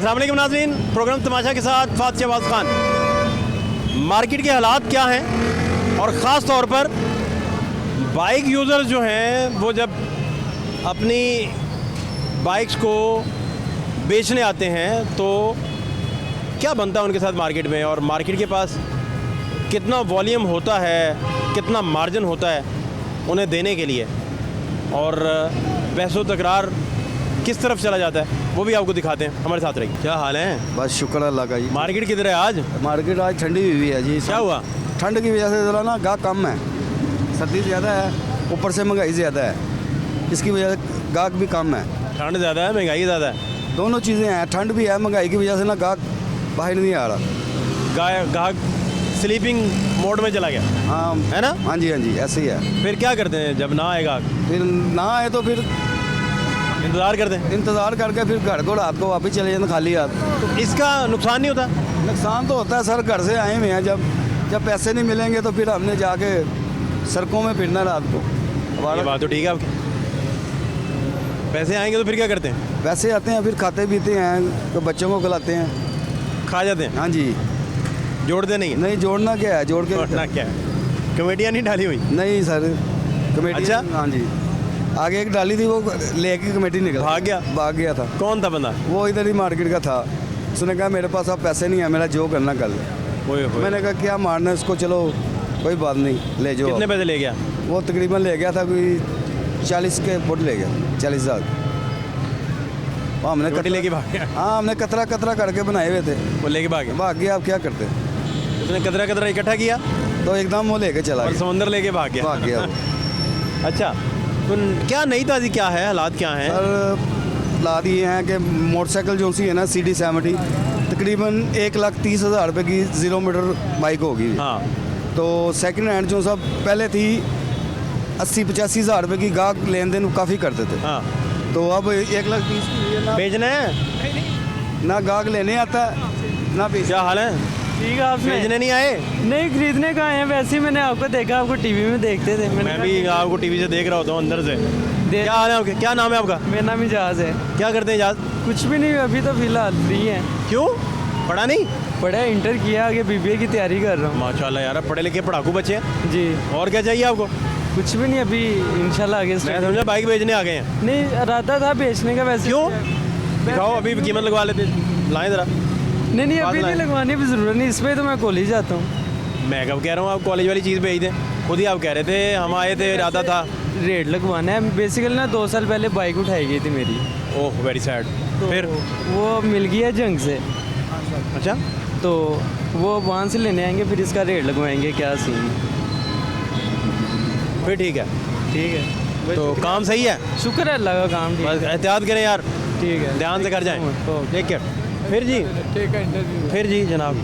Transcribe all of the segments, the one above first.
अस्सलाम वालेकुम नाज़रीन, प्रोग्राम तमाशा के साथ फात शहबाज खान। मार्केट के हालात क्या हैं और ख़ास तौर पर बाइक यूज़र्स जो हैं वो जब अपनी बाइक्स को बेचने आते हैं तो क्या बनता है उनके साथ मार्केट में, और मार्केट के पास कितना वॉल्यूम होता है, कितना मार्जिन होता है उन्हें देने के लिए, और बहसो तकरार किस तरफ चला जाता है वो भी आपको दिखाते हैं। हमारे साथ रहिए। क्या हाल है? बस शुक्र अल्लाह का जी। मार्केट किधर है आज? मार्केट आज ठंडी हुई है जी। क्या हुआ? ठंड की वजह से ज़रा ना गाहक कम है, सर्दी ज़्यादा है, ऊपर से महंगाई ज़्यादा है, इसकी वजह से गाहक भी कम है। ठंड ज़्यादा है, महंगाई ज़्यादा है, दोनों चीज़ें हैं, ठंड भी है, महंगाई की वजह से ना गाहक बाहर नहीं आ रहा। गाहक स्लीपिंग मोड में चला गया हाँ है ना? हाँ जी, हाँ जी, ऐसे ही है। फिर क्या करते हैं जब ना आएगा? फिर ना आए तो फिर इंतज़ार करते हैं। इंतज़ार करके फिर घर को रात को वापस चले जाते खाली हाथ। तो इसका नुकसान नहीं होता? नुकसान तो होता है सर, घर से आए हुए हैं, जब पैसे नहीं मिलेंगे तो फिर हमने जाके सड़कों में फिरना रात को। ये बात तो ठीक है आपकी। पैसे आएंगे तो फिर क्या करते हैं? पैसे आते हैं, फिर खाते पीते हैं, तो बच्चों को खिलाते हैं, खा जाते हैं। हाँ जी। जोड़ते नहीं? नहीं, जोड़ना क्या है, जोड़ के जोड़ना क्या है? कमेटियाँ नहीं डाली हुई? नहीं सर, कमेटी। अच्छा? हाँ जी, आगे एक डाली थी, वो लेके कमेटी निकल भाग गया था। कौन था बंदा? वो इधर ही मार्केट का था। उसने कहा मेरे पास अब पैसे नहीं है, मेरा जो करना कर ले। मैंने कहा क्या मारना है इसको, चलो कोई बात नहीं, ले जाओ। कितने पैसे ले गया? वो तकरीबन ले गया था कोई 40 के फुट ले गया, 40,000। हमने कमेटी लेके भाग गया? हाँ, हमने कतरा करके बनाए हुए थे, वो लेके भाग गया? भाग गया। अब क्या करते, उसने कतरा इकट्ठा किया तो एकदम वो लेके चला और गया, समंदर लेके भाग गया वो। अच्छा, तो क्या नई ताज़ी क्या है, हालात क्या हैं? सर हालात ये हैं कि मोटरसाइकिल जो सी है ना CD70 तकरीबन 1,30,000 रुपये की 0 मीटर बाइक होगी। हाँ। तो सेकंड हैंड जो सब पहले थी 80-85,000 रुपये की, गाहक लेन देन काफ़ी करते थे। हाँ। तो अब 1,30,000 की ना बेचना है ना गाहक लेने आता है ना बेच। क्या हाल है? ठीक है। आपने बेचने नहीं आए? नहीं, खरीदने का आए हैं। वैसे ही मैंने आपको देखा, आपको टीवी में देखते थे। मैं भी आपको टीवी से देख रहा होता हूँ अंदर से। क्या हाल है आपके? क्या नाम है आपका? मेरा नाम इजाज़ है। क्या करते हैं इजाज़? कुछ भी नहीं, अभी तो फिलहाल फ्री है। क्यों? पढ़ा नहीं? पढ़ा, इंटर किया, आगे BBA की तैयारी कर रहा हूँ। माशाल्लाह यार, पढ़े लिखे पढ़ाकू बच्चे हैं। जी। और क्या चाहिए आपको? कुछ भी नहीं, अभी इंशाल्लाह आगे मैं समझा बाइक बेचने आ गए हैं। नहीं, इरादा था बेचने का। वैसे क्यों? दिखाओ, अभी कीमत लगवा लेते, लाएं ज़रा। नहीं, अभी बात नहीं लगवाने की ज़रूरत नहीं, इसमें तो मैं कॉलेज जाता हूँ। मैं कब कह रहा हूँ आप कॉलेज वाली चीज़ भेज दें? खुद ही आप कह रहे थे हम आए थे, इरादा था। रेट लगवाना है बेसिकली ना। 2 साल पहले बाइक उठाई गई थी मेरी। Oh very sad. तो फिर वो मिल गई है जंग से, अच्छा, तो वो वहाँ से लेने आएंगे, फिर इसका रेट लगवाएंगे। क्या सीन? फिर ठीक है। ठीक है, तो काम सही है? शुक्र है अल्लाह का, काम ठीक बस एहतियात करें यार, ठीक है। ध्यान से कर जाएं। ओके। ठीक है। फिर जी, ठीक है। इंटरव्यू फिर जी जनाब,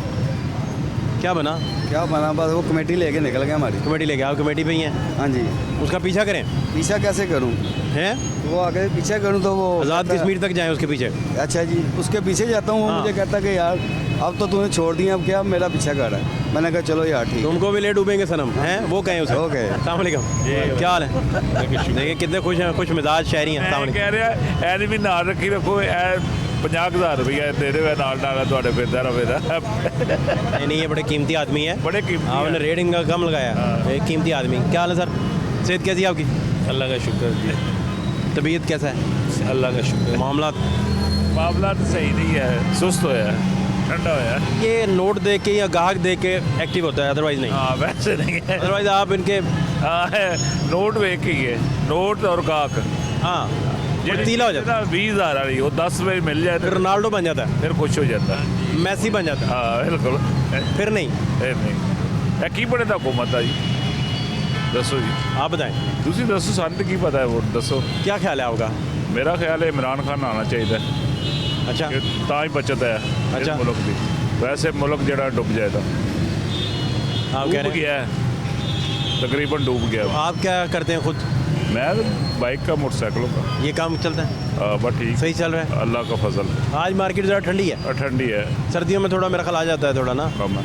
क्या बना? क्या बना, बस वो कमेटी लेके निकल गया हमारी। कमेटी लेके आप कमेटी पे ही हैं, हाँ जी। उसका पीछा करें पीछा कैसे करूँ? हैं? वो आगे पीछे करूँ तो वो आज़ाद कहता- कश्मीर तक जाएं उसके पीछे। अच्छा जी, उसके पीछे जाता हूँ। वो हाँ। मुझे कहता कि यार अब तो तूने छोड़ दिया, अब क्या मेरा पीछा कर रहा है। मैंने कहा चलो यार ठीक। तुमको भी ले डूबेंगे सनम, हैं? वो कहें उसे। ओके। अस्सलाम वालेकुम, क्या हाल है? देखिए कितने खुश हैं, खुश मिजाज शहरी हैं। अस्सलाम वालेकुम। कह रहा ਐ ਵੀ ਨਾਲ ਰੱਖੀ ਰੱਖੋ, ਐ 50,000 ਰੁਪਏ ਦੇ ਰਹੇ ਨਾਲ ਤੁਹਾਡੇ ਫਿਰਦਾ ਰਵੇਦਾ। नहीं, ये बड़े कीमती आदमी है। बड़े कीमती आपने हैं। रेटिंग का कम लगाया। ये कीमती आदमी। क्या हाल है सर? सेहत कैसी है आपकी? अल्लाह का शुक्र जी, तबीयत कैसा है? अल्लाह का शुक्र। मामला? मामला तो सही नहीं है, सुस्त होया है, ठंडा होया है। ये नोट दे के या गाहक दे के एक्टिव होता है, अदरवाइज नहीं? हाँ, वैसे नहीं है। अदरवाइज आप इनके हाँ है, नोट वेख ही है, नोट और गाहक। हाँ तीला हो जाता है। 20,000 वाली वो 10 रुपये मिल जाए फिर तो रोनाल्डो बन जाता है, फिर खुश हो जाता है। मैसी बन जाता है। हाँ बिल्कुल, फिर नहीं। फिर नहीं। की बने तो हुकूमत है जी, दसो जी, आप बताएं ਤੁਸੀਂ दसो, ਸਾਨੂੰ की पता है, वो दसो। क्या ख्याल है आपका? मेरा ख्याल है इमरान खान आना चाहिए, अच्छा, ਤਾਂ ਹੀ बचत है अच्छा। इस मुल्क की। वैसे मुल्क जड़ा डूब जाएगा, आप कह डूब रहे हैं। गया है, तकरीबन डूब गया। आप क्या करते हैं खुद? मैं बाइक का, मोटरसाइकिलों का। ये काम चलता है? बस ठीक, सही चल रहा है? अल्लाह का फजल। आज मार्केट ज़रा ठंडी है, और ठंडी है, सर्दियों में थोड़ा मेरा ख्याल आ जाता है थोड़ा ना। कम है।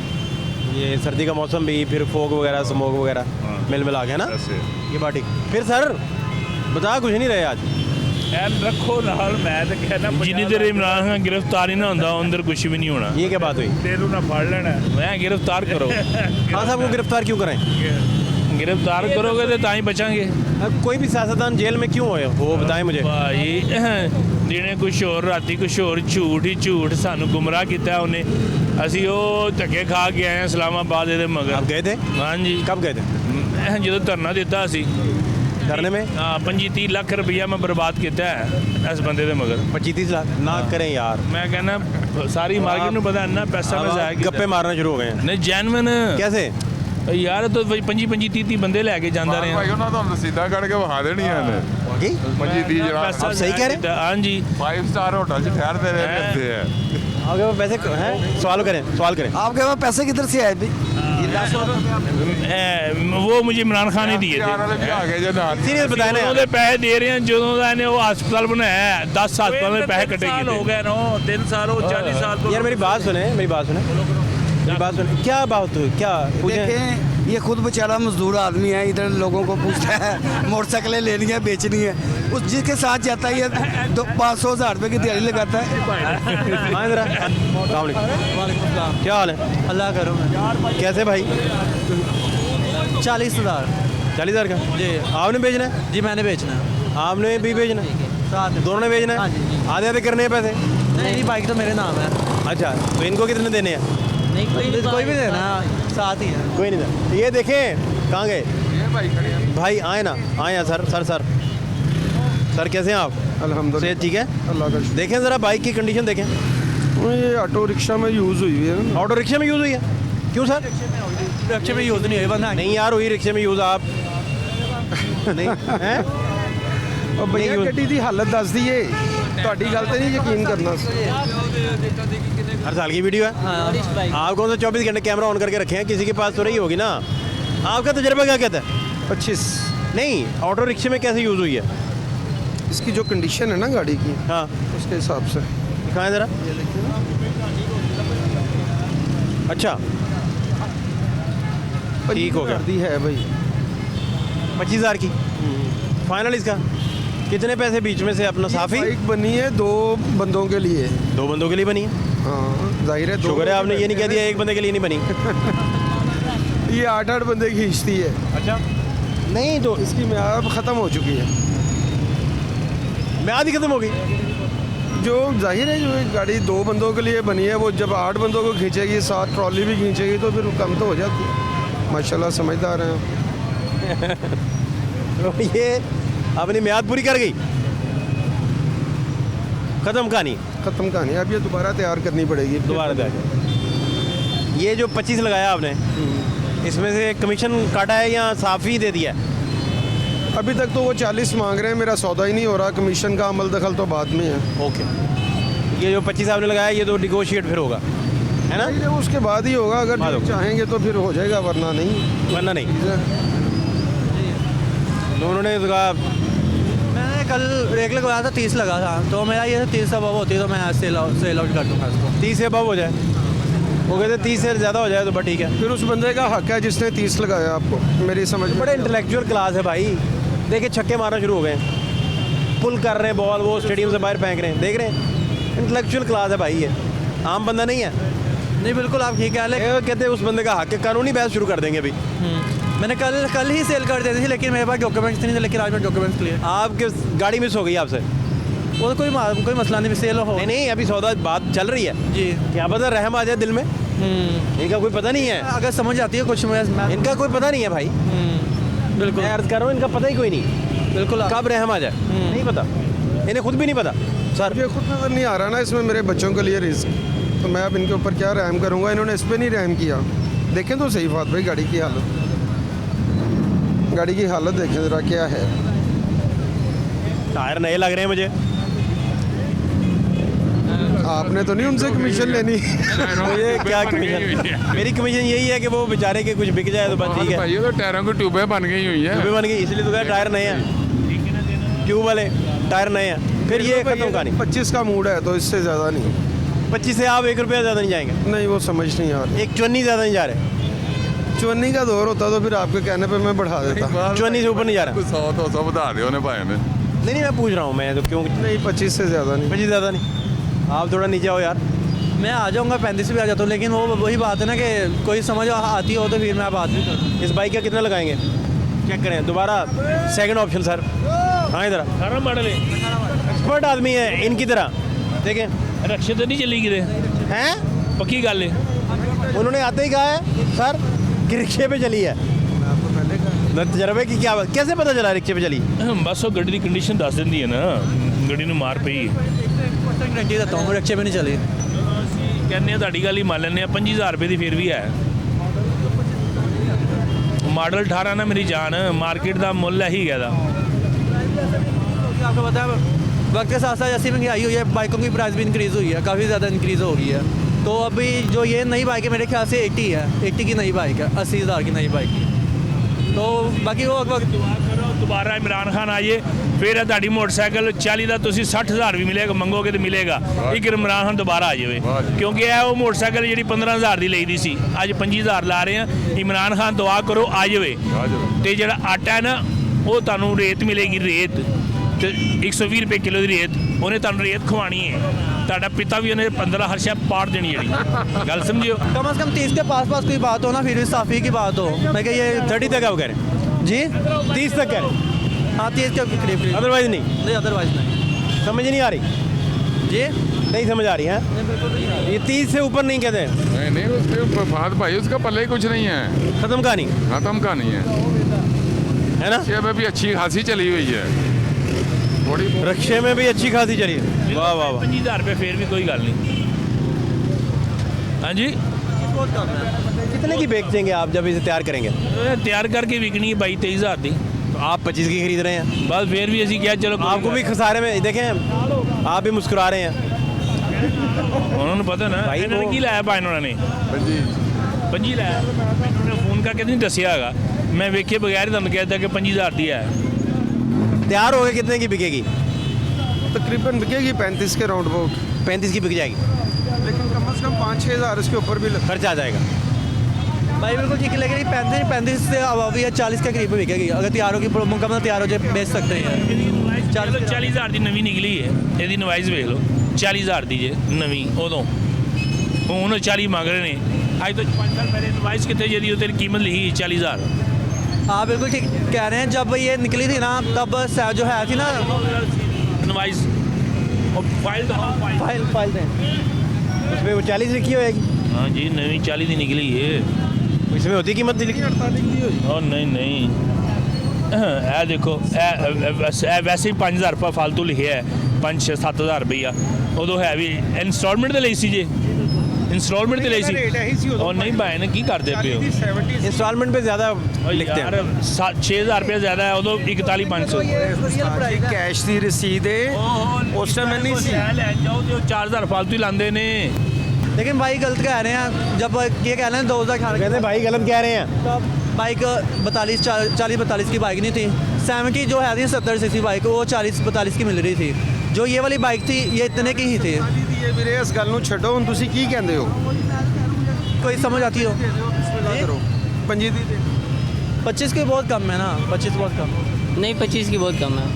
ये सर्दी का मौसम भी, फिर फोग वगैरह, स्मोक वगैरह हाँ। मिल मिला के ना, ऐसे ये बात ठीक। फिर सर बता कुछ नहीं रहे आज? ਐਨ ਰੱਖੋ ਨਾਲ ਮੈਂ ਤਾਂ ਕਹਿੰਦਾ ਜਿੰਨੀ ਦੇਰ ਇਮਰਾਨ ਖਾਨ गिरफ्तार ही ना होता अंदर कुछ भी नहीं होना। ये क्या बात हुई? ਤੈਨੂੰ ਨਾ ਫੜ ਲੈਣਾ मैं गिरफ्तार करो खान साहब को गिरफ्तार क्यों करें? गिरफ्तार करोगे तो ताई बचांगे कोई भी सियासतदान जेल में क्यों होए वो बताएं मुझे। भाई दिने कुछ होर राती कुछ होर झूठ ही झूठ सानू गुमराह किया उन्हें। ਅਸੀਂ ਉਹ ਧੱਕੇ ਖਾ ਕੇ ਆਏ ਹਾਂ ਇਸਲਾਮਾਬਾਦ ਇਹਦੇ ਮਗਰ। आप गए थे? ਹਾਂਜੀ कब गए थे? ਜਦੋਂ ਧਰਨਾ ਦਿੱਤਾ ਸੀ धरने में? ਹਾਂ 25-30 ਲੱਖ ਰੁਪਈਆ ਮੈਂ ਬਰਬਾਦ ਕੀਤਾ ਹੈ ਇਸ ਬੰਦੇ ਦੇ ਮਗਰ। 25-30 लाख ना करें यार। ਮੈਂ ਕਹਿੰਦਾ ਸਾਰੀ ਮਾਰਕੀਟ ਨੂੰ ਪਤਾ ਇੰਨਾ ਪੈਸਾ ਮੈਂ ਜ਼ਾਇਆ ਕੀਤਾ। गप्पे मारना शुरू हो गए हैं। ਨਹੀਂ ਜੈਨੂਇਨ कैसे? ਯਾਰ ਤਾਂ 25-30 ਬੰਦੇ ਲੈ ਕੇ ਜਾਂਦਾ ਰਿਹਾ। ਭਾਈ ਉਹਨਾਂ ਤੁਹਾਨੂੰ ਰਸੀਦਾਂ ਕੱਢ ਕੇ ਵਿਖਾ ਦੇਣੀਆਂ ਨੇ वाकई? 25-30 ਜਣਾ ਪੈਸਾ ਸਹੀ ਕਹਿ ਰਹੇ? ਜ਼ਾਇਆ ਕੀਤਾ, ਹਾਂਜੀ 5 स्टार होटल 'ਚ ਠਹਿਰਦੇ ਰਹਿੰਦੇ ਆ। आपके पास पैसे हैं? सवाल करें। आपके पास पैसे किधर से आए भाई? वो मुझे इमरान खान ही दिए थे। ਯਾਰ ਵਾਲੇ ਵੀ ਆ ਗਏ ਜੇ ਨਾਲ सीरियस बताए ना ਉਹਦੇ यार। ਪੈਸੇ ਦੇ ਰਹੇ ਆ ਜਦੋਂ ਦਾ ਇਹਨੇ ਉਹ ਹਸਪਤਾਲ ਬਣਾਇਆ 10 ਹਸਪਤਾਲ ਦੇ ਪੈਸੇ ਕੱਟੇ ਸਾਲ ਹੋ ਗਏ ਗਏ ਨਾ 3 ਸਾਲ हो 40 साल तो यार मेरी बात सुने मेरी बात सुने क्या बात हुई क्या पूछे? देखें ये खुद बेचारा मजदूर आदमी है, इधर लोगों को पूछता है मोटरसाइकिलें लेनी है बेचनी है, उस जिसके साथ जाता है ये तो 500,000 रुपये की दिहाड़ी लगाता है। हाँ इधर आ। अस्सलाम वालेकुम। क्या हाल है? अल्लाह करो। कैसे भाई? 40,000 40,000 का जी। आपने बेचना है? जी मैंने बेचना है। आपने भी बेचना है? साथ दोनों ने बेचना हाँ है? जी, जी। आधे आधे करने हैं पैसे? नहीं बाइक तो मेरे नाम है। अच्छा तो इनको कितने देने हैं? नहीं कोई भी देना साथ ही है। कोई नहीं था। ये देखें कहाँ गए ਇਹ ਭਾਈ ਖੜੇ ਆ भाई? आए ना आए हैं सर कैसे हैं आप? अल्हम्दुलिल्लाह सेहत ठीक है? अल्लाह का शुक्र। देखें ज़रा बाइक की कंडीशन देखें। ये ऑटो रिक्शा में यूज़ हुई है ना। ऑटो रिक्शे में यूज़ हुई है? क्यों सर? रिक्शे में यूज़ नहीं हुई बंदा नहीं यार हुई रिक्शे में यूज़ आप नहीं हैं? और भैया नहीं, गड्डी की हालत दस दी है ਤੁਹਾਡੀ ਗੱਲ ਤੇ ਨਹੀਂ ਯਕੀਨ ਕਰਨਾ। हर साल की वीडियो है। आप कौन सा 24 घंटे कैमरा ऑन करके रखे हैं? किसी के पास तो रही होगी ना। आपका तजुर्बा क्या कहता है? 25 नहीं ऑटो रिक्शे में कैसे यूज़ हुई है? इसकी जो कंडीशन है ना गाड़ी की हाँ उसके हिसाब से। दिखाएं ज़रा। अच्छा ठीक हो गया। दी है भाई 25,000 की फाइनल इसका कितने पैसे बीच में से अपना साफी? बाइक बनी है 2 बंदों के लिए। 2 बंदों के लिए बनी है। हाँ जाहिर है 2 शुक्र है आपने ये नहीं कह दिया एक बंदे के लिए नहीं बनी। ये 8-8 बंदे खींचती है। अच्छा नहीं तो इसकी म्याद ख़त्म हो चुकी है। म्याद ही खत्म हो गई। जो जाहिर है जो एक गाड़ी 2 बंदों के लिए बनी है वो जब 8 बंदों को खींचेगी 7 ट्रॉली भी खींचेगी तो फिर कम तो हो जाती है। माशाल्लाह समझदार हैं। तो ये अपनी म्याद पूरी कर गई, खत्म कहानी। ख़त्म कहानी। अब ये दोबारा तैयार करनी पड़ेगी। दोबारा तैयार। ये जो 25 लगाया आपने इसमें से कमीशन काटा है या साफी दे दिया है? अभी तक तो वो 40 मांग रहे हैं, मेरा सौदा ही नहीं हो रहा। कमीशन का अमल दखल तो बाद में है। ओके ये जो 25 आपने लगाया ये तो निगोशिएट फिर होगा है ना? नहीं, उसके बाद ही होगा। अगर बाद जो होगा। चाहेंगे तो फिर हो जाएगा वरना नहीं। वरना नहीं। तो उन्होंने कहा मैंने कल रेक लगवाया था 30 लगा था तो मेरा ये 30 अब होती तो मैं सेल आउट कर दूँगा इसको। 30 से अबव हो जाए वो कहते 30 से ज़्यादा हो जाए तो बस ठीक है। फिर उस बंदे का हक है जिसने 30 लगाया आपको। मेरी समझ में बड़े इंटेलेक्चुअल क्लास है भाई। देखिए छक्के मारना शुरू हो गए हैं, पुल कर रहे हैं बॉल, वो स्टेडियम से बाहर फेंक रहे हैं, देख रहे हैं। इंटेलेक्चुअल क्लास है भाई, ये आम बंदा नहीं है। नहीं बिल्कुल आप ठीक है। ये कहते हैं उस बंदे का हक है, कानूनी बहस शुरू कर देंगे अभी। मैंने कल ही सेल कर दी थी लेकिन मेरे पास डॉक्यूमेंट्स नहीं थे, लेकिन आज मैं डॉक्यूमेंट्स क्लियर। आपके गाड़ी मिस हो गई आपसे? वो तो कोई मसला नहीं, सेल हो। नहीं अभी सौदा बात चल रही है जी। क्या पता रहम आ जाए दिल में। इनका कोई पता नहीं है, अगर समझ आती है कुछ मैं इनका कोई पता नहीं है भाई। बिल्कुल मैं अर्ज कर रहा हूँ इनका पता ही कोई नहीं बिल्कुल कब रहम आ जाए, नहीं पता, इन्हें खुद भी नहीं पता सर। ये खुद नज़र नहीं आ रहा ना इसमें मेरे बच्चों के लिए रिस्क, तो मैं अब इनके ऊपर क्या रहम करूँगा। इन्होंने इस पर नहीं रहम किया। देखें तो सही बात भाई गाड़ी की हालत देखें ज़रा क्या है। टायर नए लग रहे हैं मुझे। आपने तो नहीं उनसे कमीशन लेनी। मुझे क्या कमीशन? मेरी कमीशन यही है कि वो बेचारे के कुछ बिक जाए तो बस ठीक है। भाई ये तो टायरों की ट्यूबें बन गई हुई है। ट्यूबें बन गई इसलिए तो कहा टायर नए हैं, ट्यूब वाले टायर नए हैं। फिर ये खत्म कहानी। 25 का मूड है तो इससे ज़्यादा नहीं। 25 से आप 1 रुपया ज़्यादा नहीं जाएंगे? नहीं वो समझ नहीं आ रही। एक चुन्नी ज़्यादा नहीं जा रहे। चुन्नी का दौर होता तो फिर आपके कहने पे मैं बढ़ा देता। चुन्नी से ऊपर नहीं जा रहा। 100-200 ਵਧਾ ਦਿਓ ਨੇ ਭਾਵੇਂ ਨੇ। नहीं मैं पूछ रहा हूँ, मैं तो क्यों नहीं 25 से ज़्यादा नहीं। 25 ज़्यादा नहीं, आप थोड़ा नीचे आओ यार। मैं आ जाऊँगा 35 भी आ जाता हूँ, लेकिन वो वही बात है ना कि कोई समझ आती हो तो फिर मैं बात भी करूँ। इस बाइक का कितना लगाएंगे, चेक करें दोबारा, सेकंड ऑप्शन सर। हाँ इधर 18 मॉडल है, एक्सपर्ट आदमी है इनकी तरह, देखें रक्षे तो नहीं चली किते, हैं। पक्की गल है। उन्होंने आते ही कहा है सर कि रिक्शे पे चली है। तजर्बे की क्या बात, कैसे पता चला रिक्शे पे चली? बस वो गड्डी की कंडीशन दस दिंदी है ना, गड्डी ਨੂੰ ਮਾਰ ਪਈ। गारंटी देता हूँ रिक्शे में नहीं चली। ਕਹਿੰਦੇ ਆ ਤੁਹਾਡੀ ਗੱਲ ਹੀ ਮੰਨ ਲੈਂਦੇ ਆ, 25000 रुपये ਦੀ ਫਿਰ भी है। मॉडल 18 ना मेरी जान, मार्केट का मुੱਲ है ही गया। आपको पता है वक्त के साथ साथ जैसी महंगाई हुई है, बाइकों की प्राइस भी इंक्रीज़ हुई है, काफ़ी ज़्यादा इंक्रीज़ हो गई है। तो अभी जो ये नई बाइक है मेरे ख्याल से 80 है, 80 की नई बाइक है, 80,000 की नई बाइक है। तो बाकी वो वक्त दोबारा इमरान खान आइए, फिर ਤੁਹਾਡੀ मोटरसाइकिल 40 ਦਾ ਤੁਸੀਂ 60,000 ਵੀ ਮਿਲੇਗਾ, ਮੰਗੋਗੇ ਤੇ ਮਿਲੇਗਾ। ਇੱਕ ਇਮਰਾਨ ਖਾਨ ਦੁਬਾਰਾ ਆ ਜਾਵੇ, ਕਿਉਂਕਿ ਇਹ ਉਹ मोटरसाइकिल ਜਿਹੜੀ 15,000 ਦੀ ਲਈਦੀ ਸੀ, ਅੱਜ 25,000 ਲਾ ਰਹੇ ਆ। ਇਮਰਾਨ ਖਾਨ ਦੁਆ ਕਰੋ ਆ ਜਾਵੇ, ਤੇ ਜਿਹੜਾ ਆਟਾ ਹੈ ਨਾ ਉਹ ਤੁਹਾਨੂੰ ਰੇਤ ਮਿਲੇਗੀ, ਰੇਤ ਤੇ 120 रुपये किलो ਦੀ ਰੇਤ, ਉਹਨੇ ਤੁਹਾਨੂੰ ਰੇਤ ਖਵਾਣੀ ਹੈ। ਤੁਹਾਡਾ ਪਿਤਾ ਵੀ ਉਹਨੇ 15 हर शय पाड़ देनी ਜਿਹੜੀ ਗੱਲ समझियो। कम से कम 30 के पास कोई बात हो ना, फिर भी साफ़ी की बात हो। मैं क्या ये 30 तक आप कह रहे हैं? जी 30 तक कह रहे हैं, हाँ 30 के करीब, अदरवाइज नहीं? नहीं अदरवाइज नहीं। समझ नहीं आ रही जी नहीं समझ आ रही है, ये 30 से ऊपर नहीं कहते हैं। नहीं नहीं, उसके फात भाई उसका पल्ले ही कुछ नहीं है, खत्म कहानी खत्म का नहीं है। है ना। ये में भी अच्छी खासी चली हुई है, थोड़ी बहुत। रिक्शे में भी अच्छी खासी चली है। वाह वाह वाह। 25,000 रुपये फिर भी कोई गल नहीं। हाँ जी, बहुत कम है। कितने की बेचेंगे आप जब इसे तैयार करेंगे? तैयार करके बिकनी है 22-23,000 की, तो आप 25 की खरीद रहे हैं, बस फिर भी असी क्या चलो कोई आपको भी खसारे में देखें, आप भी मुस्कुरा रहे हैं। उन्होंने पता ना भाई इन्होंने वो- की लाया भाई उन्होंने जी 25 लाया, उन्होंने फोन करके नहीं दसिया है, मैं वेखे बगैर ही तुम कहता कि 25,000 दी है। तैयार हो गए कितने की बिकेगी? तकरीबन बिकेगी 35 के राउंड अबाउट, 35 की बिक जाएगी, लेकिन कम से कम 5-6 हज़ार इसके ऊपर भी लगता खर्चा आ जाएगा। भाई बिल्कुल ठीक लगेगी। 35 से अब अभी 40 के करीब बिकेगी, अगर तैयारों की मुकम्मल तैयार हो जाए बेच सकते हैं। 40,000 की नवी निकली है, यदि नवाइज वेख लो 40,000 की जे नवी, उदों हूँ 40 मंग रहे हैं। अज तो 5 साल पहले नवाइज कितने जी तेरी कीमत लिखी 40,000। हाँ बिल्कुल ठीक कह रहे हैं, जब ये निकली थी ना तब जो है थी ना नवाइज और फाइल तो फाइल दें। उसमें वो 40 लिखी होएगी, हाँ जी नवी 40 की निकली है। इसमें होती कीमत नहीं लिखी। और नहीं ए देखो वैसे ही 5,000 रुपये फालतू लिखे है, 5-7,000 रुपया उदो है भी इंस्टॉलमेंट तो ली सी जे, इंस्टॉलमेंट तो ली सी। और नहीं भाई ने की करते पे हो इंस्टॉलमेंट पे ज़्यादा लिखते यार हैं। 6,000 रुपया ज़्यादा है, उदो 41,500 कैश की रसीद है उस टाइम नहीं सी। लैन जाओ तो 4,000 फालतू ही लाते ने। लेकिन भाई गलत कह रहे हैं, जब ये कह रहे हैं 2018 कहते हैं भाई गलत कह रहे हैं। तब बाइक 40-42 की बाइक नहीं थी, 70 जो है थी 70-80 बाइक वो 40-42 की मिल रही थी। जो ये वाली बाइक थी ये इतने की ही थी। ये ਵੀਰੇ ਇਸ ਗੱਲ ਨੂੰ ਛੱਡੋ, ਹੁਣ ਤੁਸੀਂ ਕੀ ਕਹਿੰਦੇ ਹੋ? कोई समझ आती हो? ਪੰਜੀ ਦੀ 25 की बहुत कम है ना, 25 बहुत कम नहीं 25 की बहुत कम है।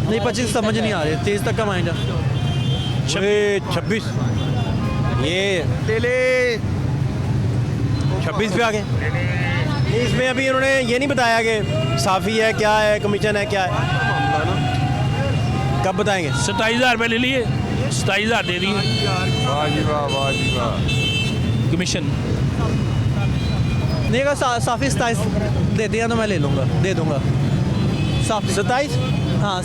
नहीं, 25 समझ नहीं आ रही, 30 तक का माइंड है। 26 ये ਲੈ ਲੈ 26 पे आ गए। नहीं इसमें अभी उन्होंने ये नहीं बताया कि साफ़ी है क्या है, कमीशन है क्या है, कब बताएंगे? 27,000 रुपये ले लिए, 27,000 दे दिए वाह जी वाह, वाह जी वाह। कमीशन। नहीं अगर साफ़ी 27 दे दिया तो मैं ले लूँगा, दे दूँगा साफ़ी। 27 हाँ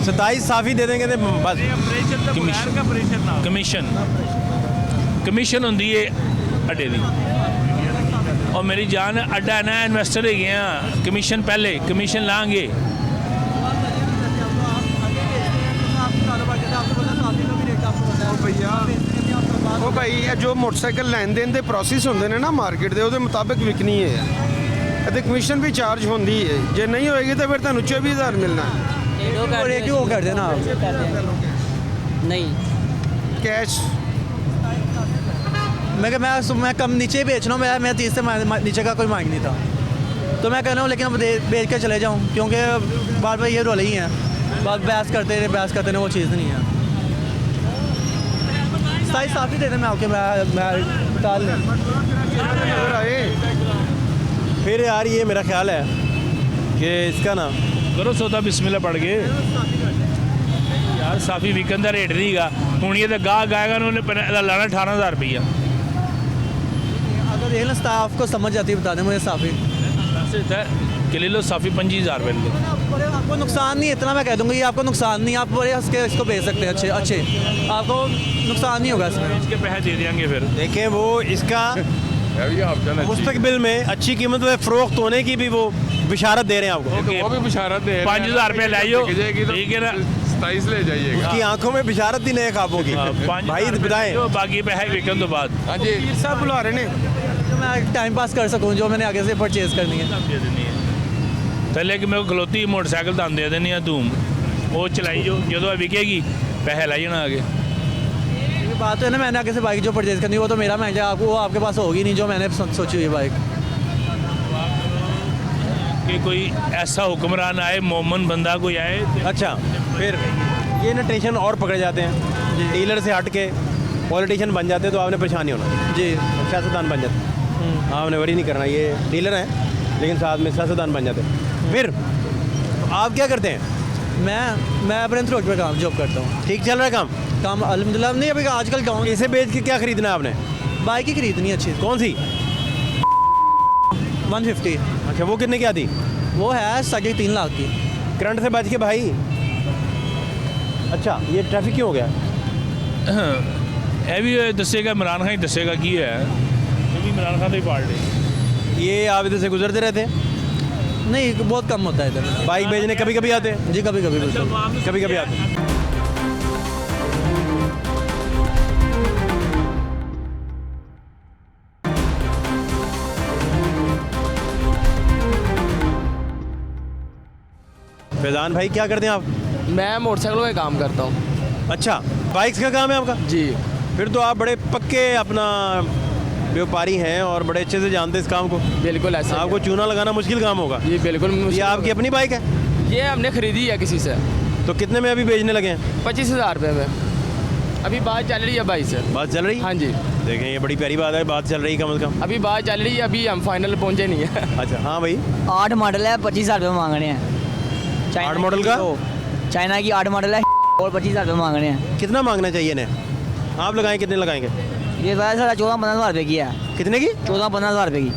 27 साफ़ी दे देंगे तो बस। कमीशन होंगी है अड्डे की। और मेरी जान अड्डा ना इन्वेस्टर है गए, कमीशन पहले कमीशन लाएंगे। ਉਹ ਭਾਈ ਇਹ ਜੋ ਮੋਟਰਸਾਈਕਲ ਲੈਣ ਦੇਣ ਦੇ ਪ੍ਰੋਸੈਸ ਹੁੰਦੇ ਨੇ ਨਾ ਮਾਰਕੀਟ ਦੇ, ਉਹਦੇ ਮੁਤਾਬਕ ਵਿਕਣੀ ਹੈ। ਇਹਦੇ ਕਮਿਸ਼ਨ ਵੀ ਚਾਰਜ ਹੁੰਦੀ ਹੈ, ਜੇ ਨਹੀਂ ਹੋਏਗੀ ਤਾਂ ਫਿਰ ਤੁਹਾਨੂੰ 24,000 ਮਿਲਣਾ ਹੈ और एक ही वो कर देना आप। नहीं ਕੈਸ਼। मैं कम नीचे ही बेच रहा हूँ, मैं 30 से नीचे का कोई मांग नहीं था। तो मैं कह रहा हूँ लेकिन अब बेच के चले जाऊँ, क्योंकि बार बार ये रोल ही हैं, बहस करते रहे वो चीज़ नहीं है। साइज साफ़ी दे दें मैं आपके, मैं टाल दें। नजर आए फिर यार ये मेरा ख्याल है कि इसका ना करो सौदा बिस्मिल्लाह पढ़ के यार, साफ़ी विकन का रेट नहीं गा हूँ, ये तो गाह गाएगा उन्होंने लाना 18,000 रुपया। अगर ये ना स्टाफ को समझ आती है बता दें मुझे साफ़ी। वैसे कि ले लो साफ़ी 25,000 रुपये ले लो। आपको नुकसान नहीं, इतना मैं कह दूँगा, ये आपको नुकसान नहीं, आप बड़े हंस के इसको बेच सकते हैं अच्छे, आपको नुकसान नहीं होगा इसमें। इसके पैसे दे देंगे फिर। देखें वो इसका मुस्तकबिल में अच्छी कीमत में फ़रोख्त होने की भी वो बिशारत दे रहे हैं आपको। वो भी बिशारत दे 5,000 रुपये लाइयो, ठीक है ना, 27 ले जाइएगा। उसकी आंखों में बिशारत ही नए ख्वाबों की। भाई बताएं, बाकी पैसे विकन तो बाद हाँ जी, पीर साहब बुला रहे ने जो मैं टाइम पास कर सकूँ, जो मैंने आगे से परचेज़ करनी है। दे देनी है पहले कि मेरे को खलोती मोटरसाइकिल तो दे देनी है धूम, वो चलाई जो विकेगी पैसे लाई जाना आगे। ये बात तो है ना, मैंने आगे से बाइक जो परचेज़ करनी है वो तो मेरा महंगा, आपको वो आपके पास होगी नहीं जो मैंने सोची हुई बाइक। कि कोई ऐसा हुक्मरान आए, मोमन बंदा कोई आए। अच्छा फिर ये ना टेंशन और पकड़े जाते हैं, डीलर से हट के पॉलिटिशियन बन जाते हैं तो आपने परेशानी होना जी, सियासतदान बन जाते। आपने वरी नहीं करना, ये डीलर हैं लेकिन साथ में सियासतदान बन जाते हैं। फिर आप क्या करते हैं? मैं अपने थ्रोट पे जॉब करता हूँ। ठीक चल रहा है काम अल्हम्दुलिल्लाह। नहीं अभी आजकल गाँव इसे बेच के क्या खरीदना है आपने? बाइक ही खरीदनी है अच्छी, कौन सी? 150। अच्छा वो कितने की आती? वो है 3.5 लाख की। करंट से बच के भाई। अच्छा ये ट्रैफिक क्यों हो गया? ਇਹ ਵੀ ਦੱਸੇਗਾ, इमरान खान ही दसेगा की है, ये भी इमरान खान तो ही पार्टी। ये आप इधर से गुजरते रहते हैं? नहीं बहुत कम होता है इधर। बाइक बेचने कभी कभी आते हैं? जी कभी बिल्कुल। कभी कभी आते हैं। फैजान भाई क्या करते हैं आप? मैं मोटरसाइकिलों का काम करता हूँ। अच्छा बाइक्स का काम है आपका? जी। फिर तो आप बड़े पक्के अपना व्यापारी हैं और बड़े अच्छे से जानते हैं इस काम को। बिल्कुल ऐसा आपको चूना लगाना मुश्किल काम होगा। जी बिल्कुल ये मुश्किल आपकी अपनी बाइक है? ये हमने खरीदी है किसी से। तो कितने में अभी बेचने लगे हैं? 25,000 रुपये में। अभी बात चल रही है भाई से। बात चल रही? हाँ जी। देखें ये बड़ी प्यारी बात है, बात चल रही कम से कम। अभी बात चल रही है, अभी हम फाइनल पहुँचे नहीं है। अच्छा हाँ भाई। 8 मॉडल है, 25,000 रुपये मांग रहे हैं। 8 मॉडल का? चाइना की 8 मॉडल है और 25,000 रुपये मांग रहे हैं। कितना मांगना चाहिए इन्हें? आप लगाएं कितने लगाएंगे? ये सारा 14-15 हज़ार रुपये की है। कितने की? 14-15 हज़ार रुपये की।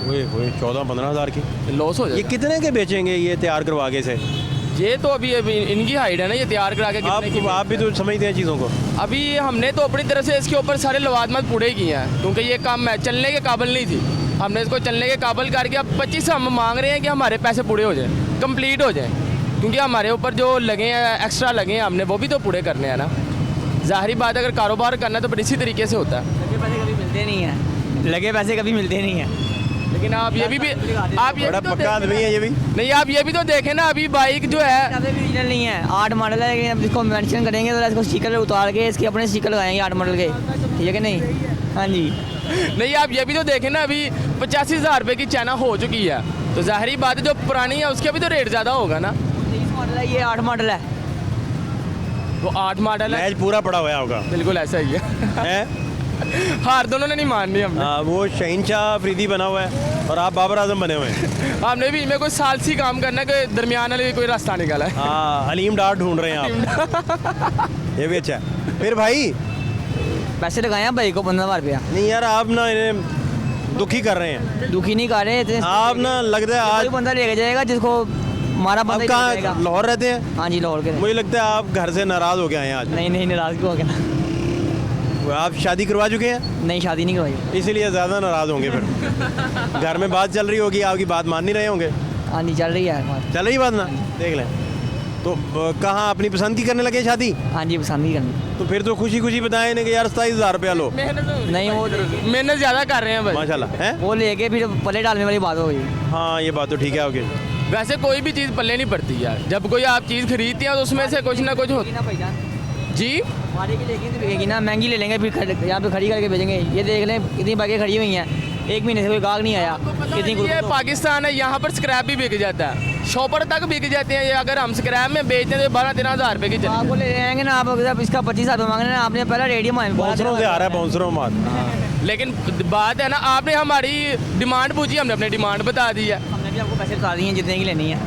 वही 14-15 हज़ार की लॉस हो ये जाए। कितने के बेचेंगे ये तैयार करवा के से? ये तो अभी इनकी हाइट है ना, ये तैयार करा के कितने की आप भी तो समझते हैं चीज़ों को। अभी हमने तो अपनी तरफ से इसके ऊपर सारे लवाजमत पूरे किए हैं, क्योंकि ये काम चलने के काबिल नहीं थी। हमने इसको चलने के काबिल करके अब 25 हम मांग रहे हैं कि हमारे पैसे पूरे हो जाए, कंप्लीट हो जाए, क्योंकि हमारे ऊपर जो लगे हैं एक्स्ट्रा लगे हैं हमने वो भी तो पूरे करने हैं ना। ज़ाहिरी बात अगर कारोबार करना है तो फिर इसी तरीके से होता है। लगे पैसे कभी मिलते नहीं हैं, लगे पैसे कभी मिलते नहीं हैं। लेकिन आप ये भी आप ये बड़ा भी तो पक्का आदमी है ये भी। नहीं, आप ये भी तो देखें ना, अभी बाइक जो है ओरिजिनल नहीं है, 8 मॉडल है, लेकिन अब इसको मेंशन करेंगे तो इसको स्टिकर उतार के इसके अपने स्टिकर लगाएंगे 8 मॉडल के, ठीक है कि नहीं? हाँ जी। नहीं, आप ये भी तो देखें ना, अभी 85,000 रुपये की चाइना हो चुकी है, तो ज़ाहिरी बात है जो पुरानी है उसके भी तो रेट ज़्यादा होगा ना। 23 मॉडल है, ये 8 मॉडल है। वो 8 मॉडल है। मैच पूरा पड़ा हुआ है आपका। बिल्कुल ऐसा ही है। हैं? हार दोनों ने नहीं माननी हमने। वो शहीनशाह अफरीदी बना हुआ है और आप बाबर आजम बने हुए हैं। हमने भी इनमें कोई साल सी काम करना है कि दरमियान वाले कोई रास्ता निकाला है। हाँ हलीम डार ढूंढ रहे हैं आप। ये भी अच्छा है। फिर भाई पैसे लगाए हैं भाई को 15,000 रुपया। नहीं यार आप ना इन्हें दुखी कर रहे हैं। दुखी नहीं कर रहे इतने। आप ना लगता है आज कोई बंदा लेके जाएगा जिसको हमारा आप बंदा ही कहाँ लेके जाएगा। लाहौर रहते हैं? हाँ जी लाहौर के। मुझे लगता है आप घर से नाराज़ हो गए हैं आज। नहीं नाराज़ क्यों हो गया? आप शादी करवा चुके हैं? नहीं शादी नहीं करवाई। इसीलिए ज़्यादा नाराज़ होंगे फिर। घर में बात चल रही होगी, आपकी बात मान नहीं रहे होंगे। हाँ जी चल रही है बात। चल रही बात ना? देख लें तो कहाँ अपनी पसंद की करने लगे शादी? हाँ जी पसंद ही करनी। तो फिर तो खुशी खुशी बताएं इन्हें कि यार 27,000 रुपया लो। नहीं वो मेहनत ज़्यादा कर रहे हैं भाई। माशाल्लाह हैं? वो लेके फिर पले डालने वाली बात हो गई। हाँ ये बात तो ठीक है। ओके वैसे कोई भी चीज़ पल्ले नहीं पड़ती यार, जब कोई आप चीज़ खरीदते हैं तो उसमें से कुछ ना कुछ होता ना भाईजान जी। हमारे की लेगी तो बिकेगी ना, महंगी ले लेंगे फिर यहाँ पे खड़ी करके बेचेंगे। ये देख लें कितनी बाइकें खड़ी हुई हैं, 1 महीने से कोई गाहक नहीं आया। इतनी ये गुर्बत पाकिस्तान है, यहाँ पर स्क्रैप भी बिक जाता है, शॉपर तक बिक जाते हैं। ये अगर हम स्क्रैप में बेचते हैं तो 12-13 हज़ार रुपये की चली। आपको ले जाएंगे ना, आप अगर इसका 25,000 रुपये मांग रहे हैं, आपने पहला रेडियम बाउंसरों से आ रहा है, बाउंसरों में बात। लेकिन बात है ना, आपने हमारी डिमांड पूछी, हमने अपनी डिमांड बता दी है। हमने भी आपको पैसे बता दिए हैं जितने की लेनी है।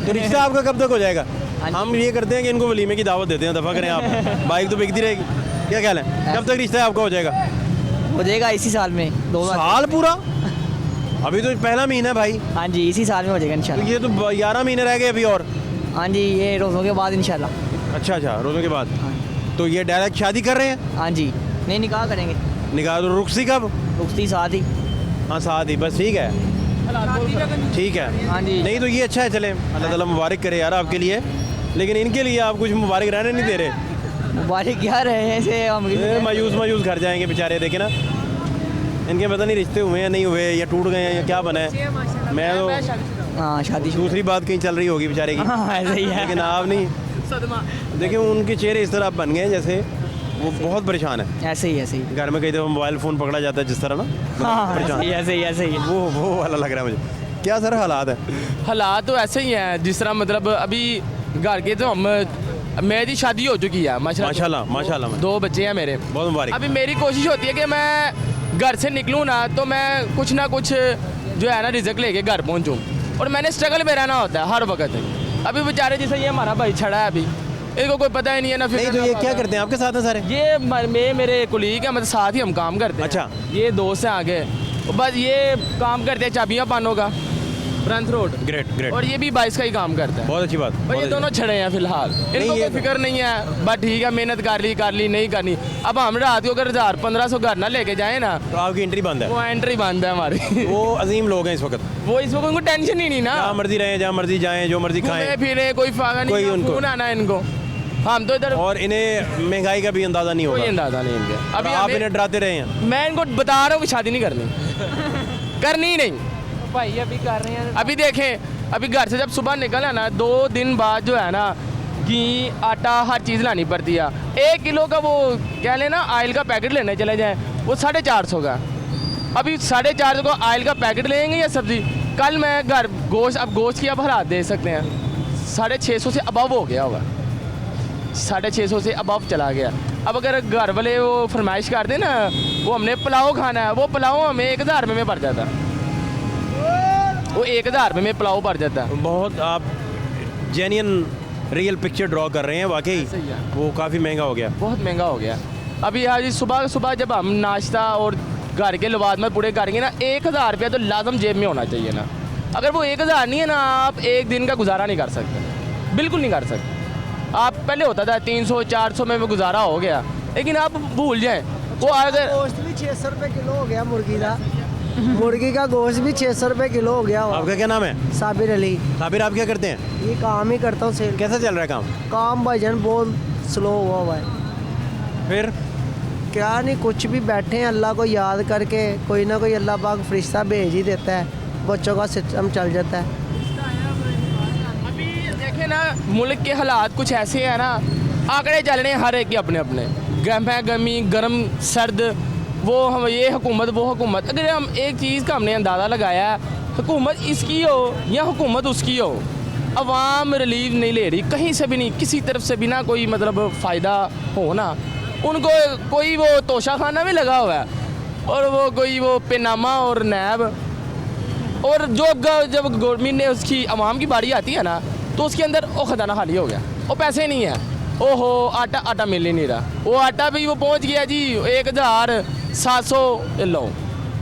तो रिश्ता आपका कब तक हो जाएगा? जी। हम ये करते हैं कि इनको वलीमे की दावत देते हैं, दफ़ा करें आप। बाइक तो बिकती रहेगी, क्या ख्याल है? कब तक रिश्ता आपका हो जाएगा? हो जाएगा इसी साल में, 2 साल पूरा? अभी तो पहला महीना है भाई। हाँ जी, इसी साल में हो जाएगा तो इंशाल्लाह। ये तो 11 महीने रह गए अभी और। हाँ जी, ये रोज़ों के बाद इंशाल्लाह। अच्छा, रोज़ों के बाद। तो ये डायरेक्ट शादी कर रहे हैं? हाँ जी, नहीं निकाह करेंगे। निकाह तो रुखसी कब? रुखती साथ ही। हाँ, साथ ही, बस ठीक है, ठीक है। हाँ जी। नहीं तो ये अच्छा है, चले अल्लाह ताला मुबारक करे यार आपके लिए। लेकिन इनके लिए आप कुछ मुबारक रहने नहीं दे रहे। मुबारक क्या रहे हैं ऐसे हम मायूस घर जाएंगे बेचारे, देखे ना इनके पता नहीं रिश्ते हुए या नहीं हुए, या टूट गए हैं या क्या बना है। मैं तो हाँ, शादी दूसरी बात कहीं चल रही होगी बेचारे की, हाँ, ऐसे ही है। लेकिन आप नहीं। देखिए उनके चेहरे इस तरह बन गए हैं जैसे वो बहुत परेशान है। ऐसे ही घर में कई दफ़ा मोबाइल फ़ोन पकड़ा जाता है जिस तरह ना, हाँ, परेशान। ऐसे ही वो वाला लग रहा है मुझे। क्या सर हालात है? हालात तो ऐसे ही हैं जिस तरह मतलब अभी घर के तो हम, मेरी शादी हो चुकी है माशाल्लाह 2 बच्चे हैं मेरे, बहुत मुबारक। अभी मेरी कोशिश होती है कि मैं घर से निकलूँ ना तो मैं कुछ ना कुछ जो है ना रिजक लेके घर पहुँचूँ, और मैंने स्ट्रगल में रहना होता है हर वक्त। अभी बेचारे जैसे ये हमारा भाई छड़ा है, अभी इनको कोई पता ही नहीं है ना। नहीं तो ये क्या करते हैं आपके साथ है सारे? ये मेरे कुलीग है, मतलब साथ ही हम काम करते हैं। अच्छा। ये दोस्त हैं आगे, बस ये काम करते हैं चाबियाँ पानों का, ब्रंथ रोड। ग्रेट। और ये भी 22 का ही काम करता है। बहुत अच्छी बात। और ये दोनों छड़े हैं फिलहाल, इनको कोई फिक्र नहीं है, बस ठीक है मेहनत कर ली नहीं करनी। अब हम रात को अगर 1000-1500 घर ना लेके जाए ना तो आपकी एंट्री बंद है। वो एंट्री बंद है हमारी। वो अजीम लोग हैं इस वक्त, वो इस वक्त उनको टेंशन ही नहीं ना, जहाँ मर्जी रहें, जहाँ मर्जी जाएं, जो मर्जी घूमे खाएं, फिरे कोई फायदा कोई नहीं, उनको- फोन आना है इनको। हम तो इधर और इन्हें महंगाई का भी अंदाजा नहीं कोई होगा। अंदाजा नहीं इनके। अभी आप इन्हें डराते रहे हैं। मैं इनको बता रहा हूँ कि शादी नहीं करनी ही नहीं भाई अभी कर रहे हैं। अभी देखें, अभी घर से जब सुबह निकल है ना, 2 दिन बाद जो है ना घी आटा हर चीज़ लानी पड़ती है। 1 किलो का वो कह लें ना ऑयल का पैकेट लेने चले जाएं, वो 450 का। अभी 450 का ऑयल का पैकेट लेंगे या सब्ज़ी। कल मैं घर गोश्त की आप हालात दे सकते हैं, 650 से अबव हो गया होगा, 650 से अबव चला गया। अब अगर घर वाले वो फरमाइश कर दें ना, वो हमने पुलाव खाना है, वो पुलाव हमें 1000 रुपये में पड़ जाता, वो 1000 रुपये में पुलाव पड़ जाता है। बहुत आप जेन्युइन रियल पिक्चर ड्रॉ कर रहे हैं, वाकई वो काफ़ी महंगा हो गया। बहुत महंगा हो गया। अभी आज सुबह जब हम नाश्ता और घर के लवाजमत पूरे करेंगे ना, 1000 रुपया तो लाजम जेब में होना चाहिए ना। अगर वो 1000 नहीं है ना, आप एक दिन का गुजारा नहीं कर सकते, बिल्कुल नहीं कर सकते। आप पहले होता था 300-400 में गुजारा हो गया, लेकिन आप भूल जाएं वो अगर गोश्त भी 600 रुपये किलो हो गया मुर्गी का। मुर्गी का गोश्त भी 600 रुपये किलो हो गया। आपका क्या नाम है? साबिर अली। साबिर, आप क्या करते हैं? ये काम ही करता हूँ सेल। कैसा चल रहा है काम? काम भाईजान बहुत स्लो हुआ है। फिर क्या नहीं, कुछ भी बैठे हैं, अल्लाह को याद करके कोई ना कोई अल्लाह पाक फरिश्ता भेज ही देता है, बच्चों का सिस्टम चल जाता है। अभी देखें ना, मुल्क के हालात कुछ ऐसे हैं ना, आंकड़े चल रहे हैं हर एक के अपने अपने, गमी गर्म सर्द, वो हम ये हुकूमत वो हुकूमत। अगर हम एक चीज़ का हमने अंदाज़ा लगाया है, हुकूमत इसकी हो या हुकूमत उसकी हो, अवाम रिलीफ नहीं ले रही कहीं से भी नहीं, किसी तरफ से भी ना कोई मतलब फ़ायदा हो ना। उनको कोई वो तोशा खाना भी लगा हुआ है, और वो कोई वो पेनामा और नैब, और जब गवर्नमेंट ने उसकी अवाम की बारी आती है ना, तो उसके अंदर वो खजाना खाली हो गया, वो पैसे नहीं है, ओहो आटा मिल ही नहीं रहा। वो आटा भी वो पहुंच गया जी 1700 लो।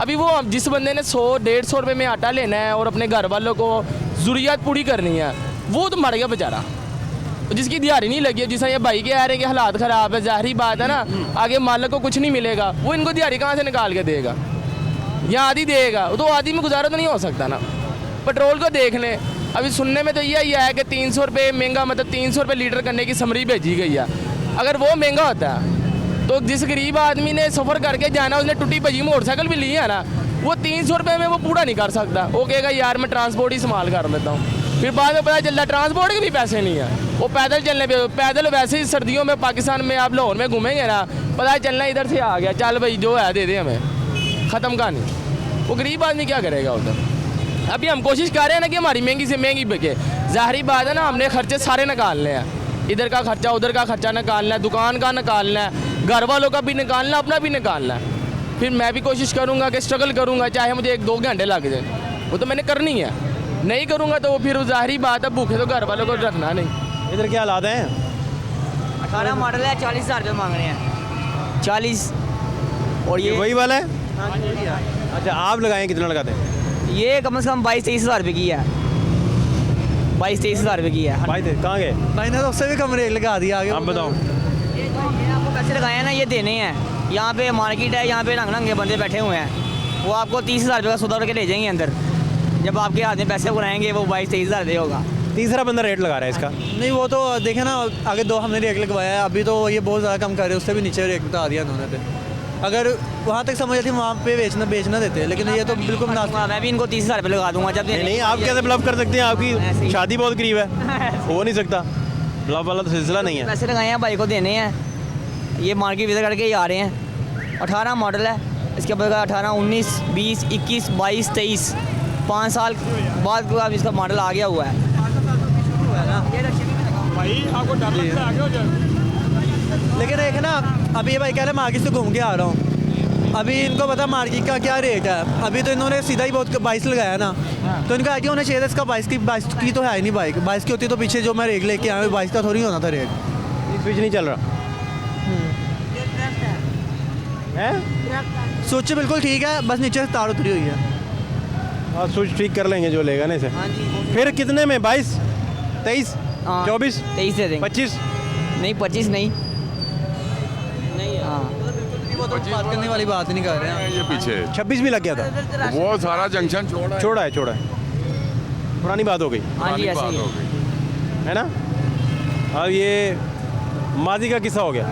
अभी वो जिस बंदे ने 100-150 रुपये में आटा लेना है और अपने घर वालों को ज़रूरियात पूरी करनी है, वो तो मर गया बेचारा, जिसकी दिहाड़ी नहीं लगी है। जिस ये भाई के आ रहे हैं कि हालात ख़राब है, ज़ाहिरी बात है ना, आगे मालिक को कुछ नहीं मिलेगा, वो इनको दिहाड़ी कहाँ से निकाल के देगा, या आधी देगा, तो आधी में गुजारा तो नहीं हो सकता ना। पेट्रोल को देख लें, अभी सुनने में तो यही है कि 300 रुपये महंगा, मतलब 300 रुपये लीटर करने की समरी भेजी गई है। अगर वो महंगा होता है तो जिस गरीब आदमी ने सफ़र करके जाना, उसने टूटी भजी मोटरसाइकिल भी ली है ना, वो 300 रुपये में वो पूरा नहीं कर सकता। वो कहेगा यार मैं ट्रांसपोर्ट ही इस्तेमाल कर लेता हूँ, फिर बाद में पता चलता ट्रांसपोर्ट के भी पैसे नहीं है, वो पैदल चलने पे, पैदल वैसे ही सर्दियों में पाकिस्तान में आप लाहौर में घूमेंगे ना, पता चलना इधर से आ गया, चल भाई जो है दे दे हमें, ख़त्म कहानी। वो गरीब आदमी क्या करेगा उधर। अभी हम कोशिश कर रहे हैं ना कि हमारी महंगी से महंगी बिके। ज़ाहिरी बात है ना, हमने खर्चे सारे निकालने हैं, इधर का खर्चा उधर का खर्चा निकालना है, दुकान का निकालना है, घर वालों का भी निकालना, अपना भी निकालना है। फिर मैं भी कोशिश करूँगा कि स्ट्रगल करूँगा, चाहे मुझे 1-2 घंटे लग जाए, वो तो मैंने करनी है। नहीं करूँगा तो फिर ज़ाहिरी बात है, भूखे तो घर वालों को रखना नहीं। इधर क्या हालात हैं? 18 मॉडल है, 40,000 रुपये मांग रहे हैं, 40। और ये ये वही वाला है? अच्छा, आप लगाएं, कितना लगाते हैं? ये कम से कम 22-23 हज़ार रुपये की है, 22-23 हज़ार रुपये की है। भाई थे कहाँ गए? भाई ने तो उससे भी कम रेट लगा दिया आगे। आप बताओ। ये जो हमने आपको पैसे लगाए हैं ना, ये देने हैं। यहाँ पे मार्केट है, यहाँ पे रंग बंदे बैठे हुए हैं, वो आपको 30,000 रुपये का सौदा करके ले जाएंगे अंदर। जब आपके हाथ में पैसे बनाएंगे वो 22-23 हज़ार रुपये होगा। तीसरा बंदा रेट लगा रहा है इसका। नहीं वो तो देखे ना, आगे 2 हमने रेट लगवाया है, अभी तो ये बहुत ज़्यादा कम कर रहे हैं, उससे भी नीचे रेट बता दिया उन्होंने। तो अगर वहाँ तक समझ आती वहाँ पे बेचना देते, लेकिन ये तो बिल्कुल मैं भी इनको 30,000 रुपये लगा दूंगा। जब नहीं, आप कैसे ब्लफ कर सकते हैं? आपकी शादी बहुत करीब है, हो नहीं सकता। ब्लफ वाला तो सिलसिला नहीं है। पैसे लगाए हैं, भाई को देने हैं। ये मार्केट विजिट करके ही आ रहे हैं। 18 मॉडल है, इसके बाद 18, 19, 20, 21, 22, 23, 5 साल बाद अब इसका मॉडल आ गया हुआ है। लेकिन एक है ना, अभी ये भाई कह रहे मार्केट से घूम के आ रहा हूँ, अभी इनको पता मार्केट का क्या रेट है। अभी तो इन्होंने सीधा ही बहुत 22 लगाया ना, तो इनका आइडिया होना चाहिए था इसका 22 की तो है ही नहीं बाइक। 22 की होती तो पीछे जो मैं रेट लेके आया 22 का थोड़ी होना था रेट। स्विच नहीं चल रहा है? स्विच बिल्कुल ठीक है, बस नीचे से तार उतरी हुई है। हाँ, स्विच ठीक कर लेंगे जो लेगा ना इसे। हाँ जी। फिर कितने में? 22, 23, हाँ, 24, 23 दे देंगे। 25? नहीं 25 नहीं। हाँ, वो तो बात करने वाली बात ही नहीं कर रहे हैं। ये पीछे 26 भी लग गया था। वो सारा जंक्शन छोड़ा छोड़ा है। पुरानी बात हो गई हाँ जी, ऐसे बात ही हो है। गई। है ना? अब ये माजी का किस्सा हो गया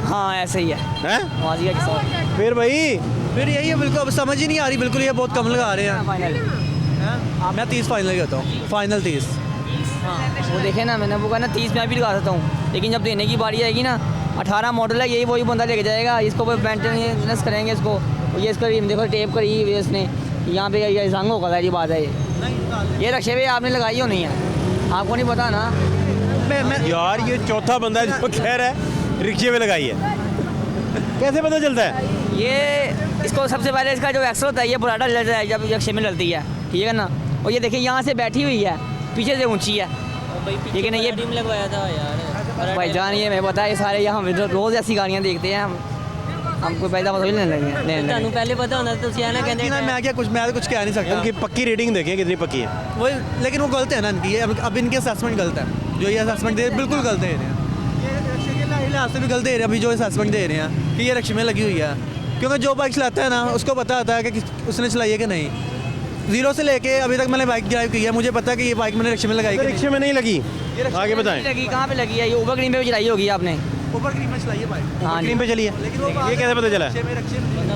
हाँ, ऐसे ही है, है? माजी का किस्सा। फिर भाई फिर यही है, बिल्कुल अब समझ ही नहीं आ रही, बिल्कुल ये बहुत कम लगा रहे हैं। फाइनल। मैं 30 फाइनल करता हूँ, फाइनल 30। वो देखे ना, मैंने वो कहा ना 30 मैं भी लगा सकता हूँ, लेकिन जब देने की बारी आएगी ना, 18 मॉडल है, यही वही बंदा लेके जाएगा। इसको मेंटेनेंस करेंगे इसको, ये इसका देखो टेप करी हुई है इसने, यहाँ पे ये जंग होगा, सारी बात है। ये रक्षे पे आपने लगाई हो नहीं है, आपको नहीं पता ना। यार ये चौथा बंदा है जो कह रहा है रिक्शे में लगाई है। कैसे पता चलता है? ये इसको सबसे पहले इसका जो एक्सल होता है ये बुराटा डलता है जब रक्षे में डलती है, ठीक है ना। और ये देखिए यहाँ से बैठी हुई है, पीछे से ऊंची है, ठीक है ना। ये लगवाया था यार भाईजान, ये मैं पता है, ये सारे यहाँ रोज़ ऐसी गाड़ियाँ देखते हैं हम कोई पैदा थोड़ी लेने लगे। पहले पता होना तो ना कहते मैं कुछ कह नहीं सकता। उनकी पक्की रेटिंग देखें कितनी पक्की है। वही, लेकिन वो गलत है ना इनकी। अब इनके असेसमेंट गलत है, जो ये असेसमेंट दे बिल्कुल गलत दे रहे हैं। ये लिहाज से भी गलत दे रहे हैं अभी जो असेसमेंट दे रहे हैं कि ये रक्षे में लगी हुई है। क्योंकि जो बाइक चलाता है ना, उसको पता होता है कि उसने चलाई है कि नहीं। 0 से लेके अभी तक मैंने बाइक ड्राइव की है, मुझे पता है कि ये बाइक मैंने रिक्शे में लगाई। रिक्शे में नहीं लगी, आगे बताएं। लगी कहाँ पे लगी है? ये ओवर ग्रीन पे भी चलाई होगी आपने। ऊपर क्रीम में चलाई है बाइक। हाँ, क्रीम पे चली है, ये कैसे पता चला?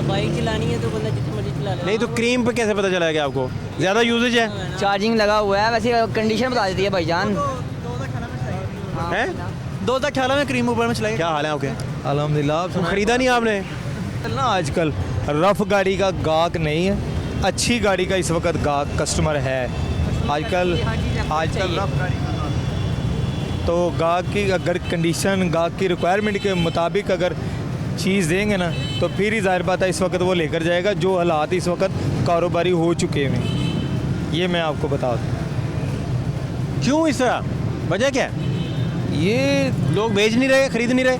बाइक चलानी है तो बंदा जितनी मर्जी चला ले। नहीं तो क्रीम पे कैसे पता चला कि आपको ज़्यादा यूजेज है? चार्जिंग लगा हुआ है, वैसे कंडीशन बता देती है भाईजान। हैं? 2018 में क्रीम ऊपर में चलाई। क्या हाल है आपके? अल्हम्दुलिल्लाह। तो खरीदा नहीं आपने? ना आजकल रफ गाड़ी का गाहक नहीं है, अच्छी गाड़ी का इस वक्त गाहक कस्टमर है। आजकल रफ गाड़ी तो गाहक की अगर कंडीशन गाहक की रिक्वायरमेंट के मुताबिक अगर चीज़ देंगे ना, तो फिर ही जाहिर बात है इस वक्त वो लेकर जाएगा। जो हालात इस वक्त कारोबारी हो चुके हैं, ये मैं आपको बता दूँ। क्यों इस तरह? वजह क्या है? ये लोग बेच नहीं रहे, खरीद नहीं रहे,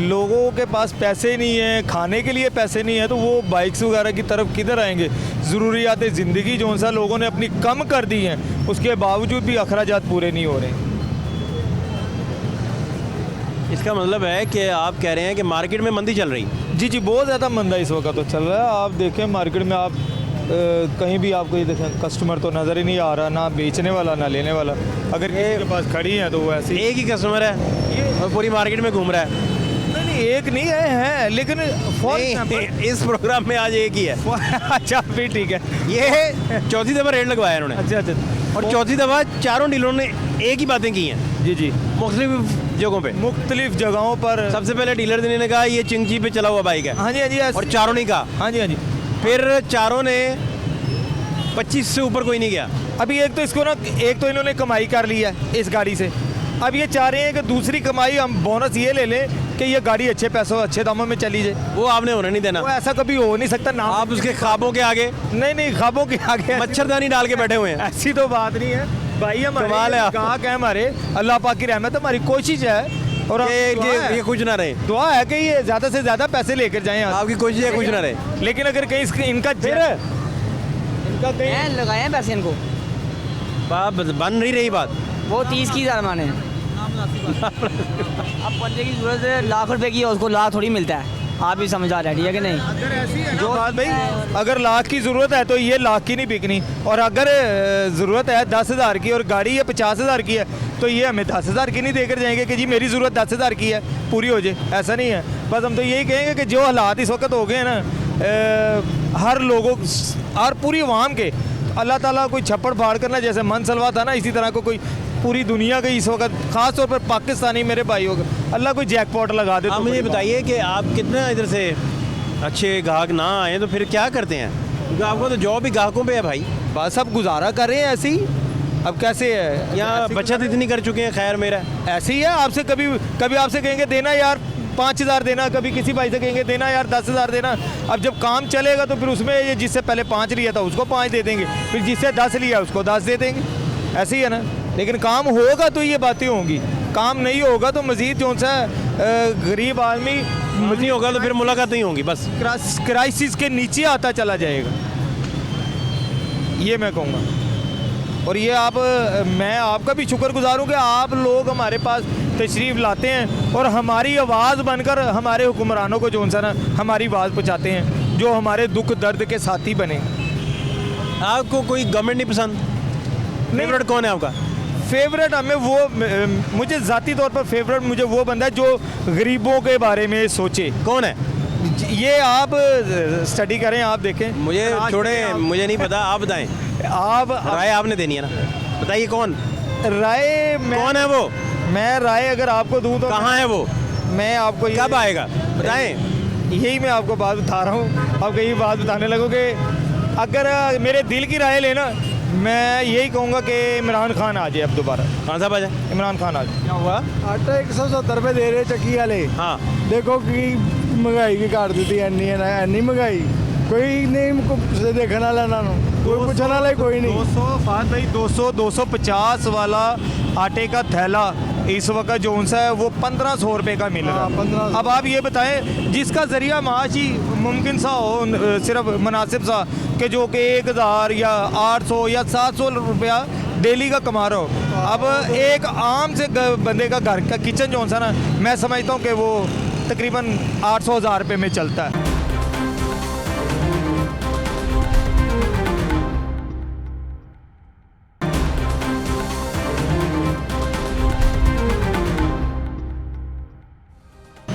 लोगों के पास पैसे नहीं है, खाने के लिए पैसे नहीं है, तो वो बाइक्स वगैरह की तरफ किधर आएंगे? ज़रूरियात ज़िंदगी जो सा लोगों ने अपनी कम कर दी हैं, उसके बावजूद भी अखराजात पूरे नहीं हो रहे। इसका मतलब है कि आप कह रहे हैं कि मार्केट में मंदी चल रही? जी जी, बहुत ज़्यादा मंदा इस वक्त तो चल रहा है। आप देखें मार्केट में, आप कहीं भी आपको ये देखें कस्टमर तो नज़र ही नहीं आ रहा, ना बेचने वाला ना लेने वाला। अगर किसी के पास खड़ी है तो वो ऐसी एक ही कस्टमर है और पूरी मार्केट में घूम रहा है। नहीं, एक नहीं है लेकिन इस प्रोग्राम में आज एक ही है। अच्छा फिर ठीक है। ये चौथी दफ़ा रेट लगवाया इन्होंने। अच्छा। और चौथी दफ़ा चारों डीलरों ने एक ही बातें की हैं। जी जी, मुख्तलिफ जगहों पे, मुख्तलिफ जगहों पर। सबसे पहले डीलर ने कहा ये चिंची पे चला हुआ बाइक है। हाँ जी हाँ जी। और चारों ने कहा। हाँ जी हाँ जी। फिर चारों ने 25 से ऊपर कोई नहीं गया। अभी एक तो इसको ना, एक तो इन्होंने कमाई कर ली है इस गाड़ी से, अब ये चाह रहे हैं कि दूसरी कमाई हम बोनस ये ले लें कि ये गाड़ी अच्छे पैसों अच्छे दामों में चली जाए। वो आपने होने नहीं देना। वो ऐसा कभी हो नहीं सकता ना। आप उसके ख्वाबों के आगे, नहीं ख्वाबों के आगे मच्छरदानी डाल के बैठे हुए हैं। ऐसी तो बात नहीं है भाई, कमाल है आप। गाहक है हमारे, अल्लाह पाक की रहमत, हमारी कोशिश है और ये कुछ ना रहे। दुआ है कि ये ज़्यादा से ज़्यादा पैसे लेकर जाएं। आपकी कोशिश है कुछ ना रहे। लेकिन अगर कहीं इनका लगाए हैं पैसे इनको, बन नहीं रही बात। वो 30 की हज़ार माने। अब बंदे की जरूरत है लाख रुपए की, उसको लाख थोड़ी मिलता है। आप भी समझ आ रहे हैं, ठीक है कि नहीं? जो बात भाई, अगर लाख की ज़रूरत है तो ये लाख की नहीं बिकनी, और अगर ज़रूरत है 10,000 की और गाड़ी ये 50,000 की है तो ये हमें 10,000 की नहीं देकर जाएंगे कि जी मेरी ज़रूरत 10,000 की है, पूरी हो जाए। ऐसा नहीं है। बस हम तो यही कहेंगे कि जो हालात इस वक्त हो गए हैं ना, हर लोगों और पूरी अवाम के, अल्लाह ताला कोई छप्पड़ फाड़ करना जैसे मन सलवा था ना, इसी तरह को कोई पूरी दुनिया के इस वक्त ख़ास तौर पर पाकिस्तानी मेरे भाइयों का अल्लाह कोई जैकपॉट लगा दे। आप तो मुझे बताइए कि आप कितना इधर से अच्छे ग्राहक ना आए तो फिर क्या करते हैं? क्योंकि आपको तो जॉब भी ग्राहकों पे है भाई। बस सब गुजारा कर रहे हैं ऐसे ही। अब कैसे है यहाँ बचत इतनी कर चुके हैं, खैर मेरा ऐसे ही है। आपसे कभी आपसे कहेंगे देना यार 5,000 देना, कभी किसी भाई से कहेंगे देना यार 10,000 देना। अब जब काम चलेगा तो फिर उसमें ये जिससे पहले 5 लिया था उसको 5 दे देंगे, फिर जिससे 10 लिया उसको 10 दे देंगे। ऐसे ही है ना। लेकिन काम होगा तो ये बातें होंगी, काम नहीं होगा तो मज़ीद जो सा गरीब आदमी नहीं होगा तो फिर मुलाकात नहीं होगी, बस क्राइसिस के नीचे आता चला जाएगा, ये मैं कहूँगा। और ये मैं आपका भी शुक्रगुजार हूँ कि आप लोग हमारे पास तशरीफ़ लाते हैं और हमारी आवाज़ बनकर हमारे हुक्मरानों को जो सा ना हमारी आवाज़ पहुँचाते हैं, जो हमारे दुख दर्द के साथी बने। आपको कोई गवर्नमेंट नहीं पसंद? फेवरेट कौन है आपका? फेवरेट हमें वो, मुझे ज़ाती तौर पर फेवरेट मुझे वो बंदा है जो गरीबों के बारे में सोचे। कौन है ये? आप स्टडी करें, आप देखें। मुझे छोड़े, मुझे नहीं पता, आप बताएं। आप राय आपने देनी है ना, बताइए कौन राय? कौन है वो? मैं राय अगर आपको दूं तो कहाँ है वो? मैं आपको कब आएगा बताएं। यही मैं आपको बात बता रहा हूँ, आपको यही बात बताने लगूँ कि अगर मेरे दिल की राय लेना, मैं यही कहूँगा कि इमरान खान आ जाए अब दोबारा। कौन सा बजा? इमरान खान आ जाए। क्या हुआ? आटा 170 रुपए दे रहे चक्की वाले। हाँ देखो कि महंगाई की काट दी एनी महंगाई, कोई नहीं देखने वाला ना, कोई पूछने वाला कोई नहीं। 250 वाला आटे का थैला इस वक्त जो सा है वो 1500 रुपये का मिल रहा है। अब आप ये बताएं, जिसका ज़रिया माश ही मुमकिन सा हो, सिर्फ मुनासिब सा, कि जो कि 1000 या 800 या 700 रुपया डेली का कमा रहा हो। अब एक आम से बंदे का घर का किचन जो सा ना, मैं समझता हूँ कि वो तकरीबन 800-1000 रुपये में चलता है।